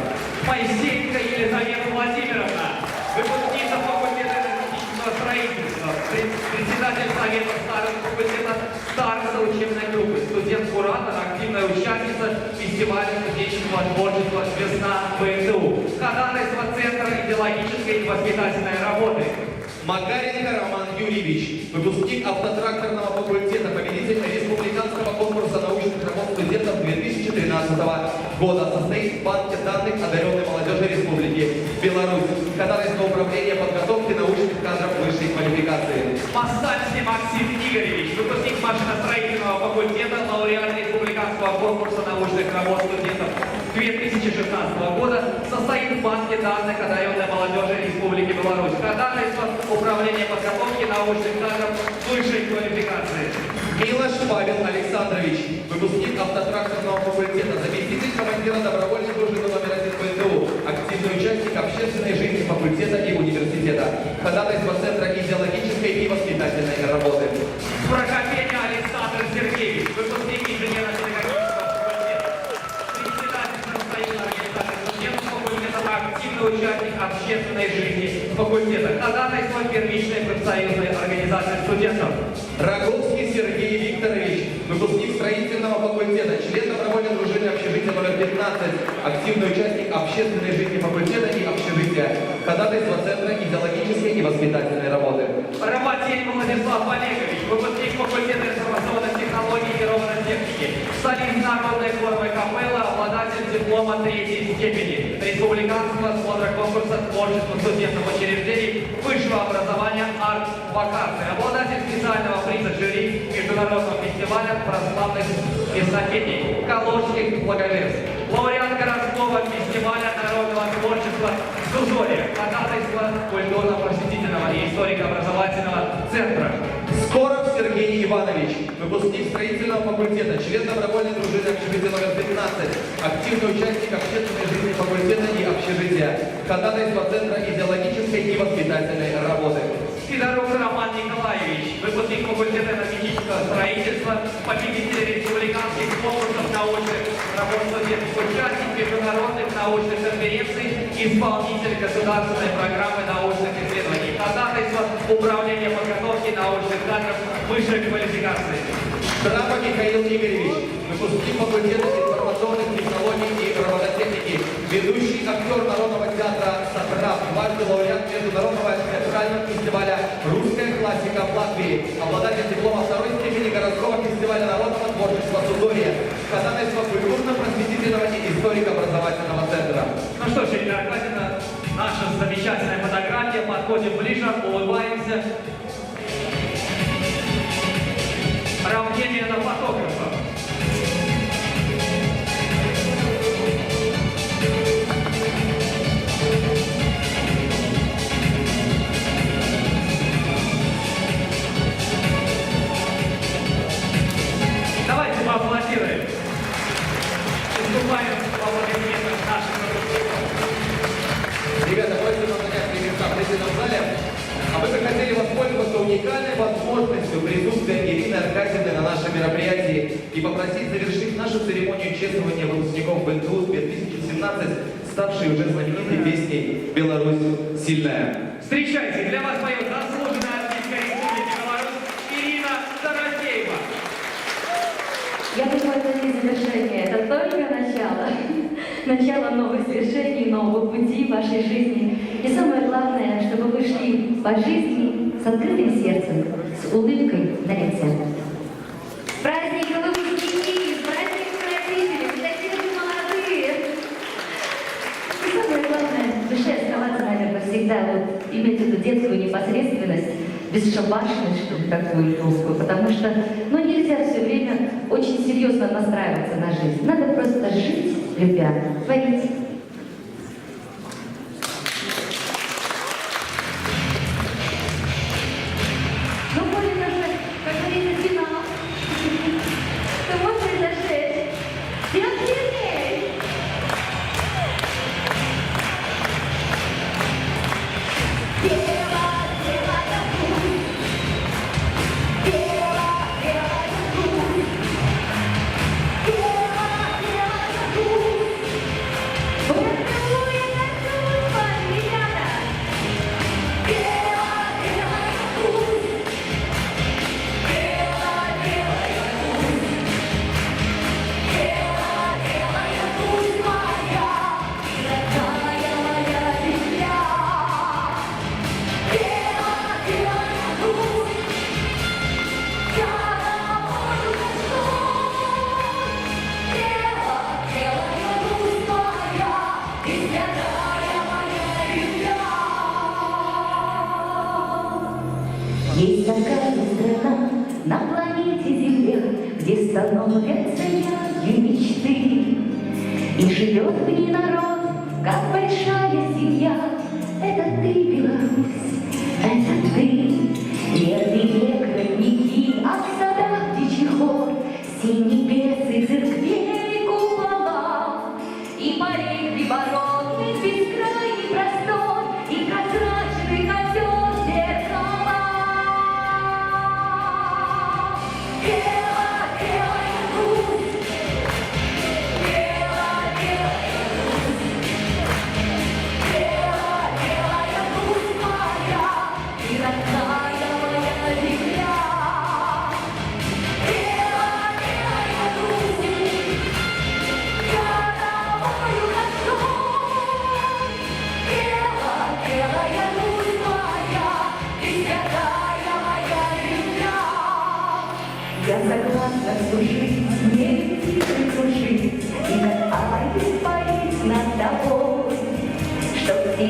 Моисеенко Елизавета Владимировна, выпускница факультета энергетического строительства, председатель совета старого факультета староста учебной группы, студент-куратор, активная участница фестиваля студенческого творчества «Весна БНТУ», ходатайство Центра идеологической и воспитательной работы. Макаренко Роман Юрьевич, выпускник автотракторного факультета, победитель республиканского конкурса научных работ студентов 2013 года, состоит в банке данных одаренной молодежи Республики Беларусь, ходатайство управления подготовки научных кадров высшей квалификации. Масальский Максим Игоревич, выпускник машиностроительного факультета, лауреат республиканского конкурса научных работ студентов 2016 года, состоит в банке данных одаренной молодежи Республики Беларусь, ходатайство управления подготовки научных кадров высшей квалификации. Милош Павел Александрович, выпускник автотракторного факультета, заместитель командира добровольной службы номер 1 БНТУ, активный участник общественной жизни факультета и университета, ходатайство Центра идеологической и воспитательной работы. Прокопенко Александр Сергеевич, выпускник инженерно-педагогического факультета, председатель профсоюзной организации студентов факультета, активный участник общественной жизни факультета, ходатайство первичной профсоюзной организации студентов. Роговский Сергей Викторович, выпускник строительного факультета, член добровольной дружины общежития номер 15, активный участник общественной жизни факультета и общежития, ходатайство Центра идеологической и воспитательной работы. Работель Владислав Олегович, выпускник факультета информационных технологий и робототехники, солист народной хоровой капеллы, обладатель диплома третьей степени, Республиканского смотра конкурса творчества студентов учреждений высшего образования «Арт-вокации», обладатель специального приза жюри Международного фестиваля православных эстафетников Калужских благоверств, лауреат городского фестиваля народного творчества «Зузорье», ходатайство культурно-просветительного и историко-образовательного центра. Скоров Сергей Иванович, выпускник строительного факультета, член добровольной дружины общежития номер 15, активный участник общественной жизни факультета и общежития, ходатайство Центра идеологической и воспитательной работы. Сидоров Роман Николаевич, выпускник факультета энергетического строительства, победитель республиканских конкурсов научных работ студентов, участник международных научных конференций, исполнитель государственной программы научных исследований, ходатайство Управления подготовки научных кадров высшей квалификации. Драма Михаил Игоревич, выпускник факультета информационных технологий и робототехники, ведущий актер Народного театра «Сатрап», дважды лауреат Международного театрального фестиваля «Русская классика» в Латвии, обладатель диплома второй степени городского фестиваля народного творчества «Зузорье», ходатайство культурно-просветительного и историко-образовательного центра. Ну что ж, Ирина Аркадьевна, наша замечательная фотография, подходим ближе, улыбаемся. Равнение на фотографа. Давайте поаплодируем. Выступаем в аплодисментах наших выпускников. Ребята, просим вас занять свои места в зрительном зале. А вы бы хотели воспользоваться уникальной возможностью присутствия Ирины Аркадьевны на нашем мероприятии и попросить завершить нашу церемонию чествования выпускников БНТУ 2017, ставшей уже знаменитой песней «Беларусь сильная». Встречайте, для вас поет заслуженная артистка Республики Беларусь Ирина Дорофеева. Я думаю, это не завершение, это только начало. Начало новых свершений, нового пути в вашей жизни. И самое главное, чтобы вы шли по жизни с открытым сердцем, с улыбкой на лице. С праздником, выпускники! С праздником, родители! Вы такие же молодые! И самое главное, в душе оставаться, наверное, всегда, вот, иметь эту детскую непосредственность, бесшабашность, что ли, такую русскую, потому что, ну, нельзя все время очень серьезно настраиваться на жизнь. Надо просто жить, любя, творить. Ну, будет уже, как говорится, финал. Что может произойти? Всем сильней! Есть такая страна на планете Земля, где становятся яркие мечты. И живет в ней народ, как большая семья. Это ты, Беларусь, это ты. Медный век, родники, а в садах птичий хор, синий небес и церквей купола, и полей прибородный бескрайний простор, и прозрачный ковер зеркала. Белая, белая Русь, белая, белая Русь, белая, белая Русь моя, и родная моя земля. Белая, белая Русь, я тобою рожден.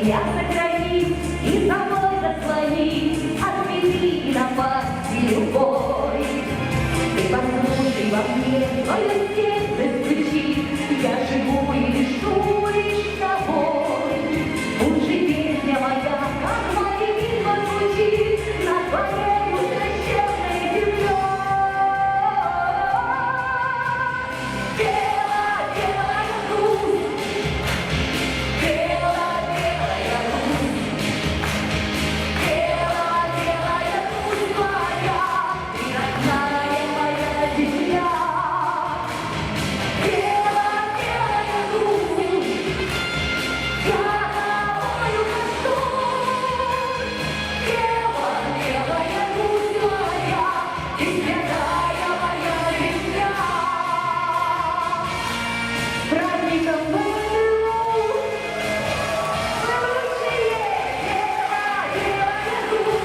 я сохранить и собой заслонить от беды и напасти любой. Ты послушай во мне, твое сердце стучит, я живу и дышу лишь тобой. Лучше песня моя, как молитва звучит над твоей священной землей. Белая Русь, белая Русь, белая Русь моя, ты родная моя земля. Белая Русь, я тобою горжусь. Белая Русь моя, ты святая моя земля. С праздником Белую, лучшие, белая Русь,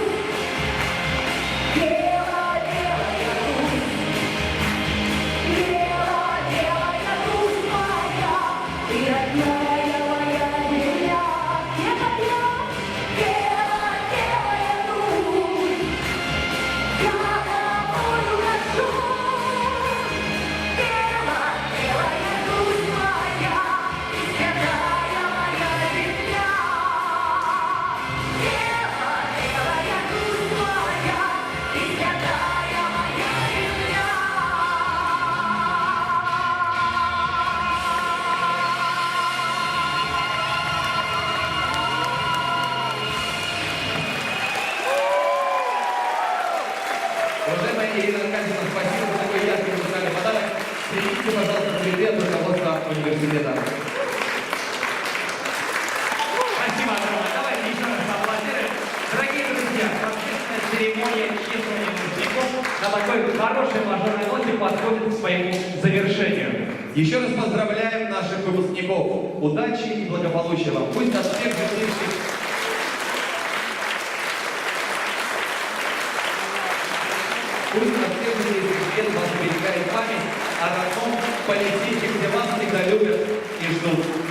белая Русь, белая Русь моя, ты родная моя земля. Белая Русь, я тобою горжусь. Белая Русь моя, ты святая моя земля. Белая Русь моя, ты святая моя земля. Уважаемая Ирина Аркадьевна, спасибо за такой яркий музыкальный подарок. Примите, пожалуйста, привет руководства университета. Спасибо огромное. Давайте еще раз поаплодируем. Дорогие друзья, торжественная церемония чествования выпускников на такой хорошей мажорной ноте подходит к своему завершению. Еще раз поздравляем наших выпускников. Удачи и благополучия вам. Пусть от всех желающих Пусть на всех лет вас оберегает память о родном политике, где вас всегда любят и ждут.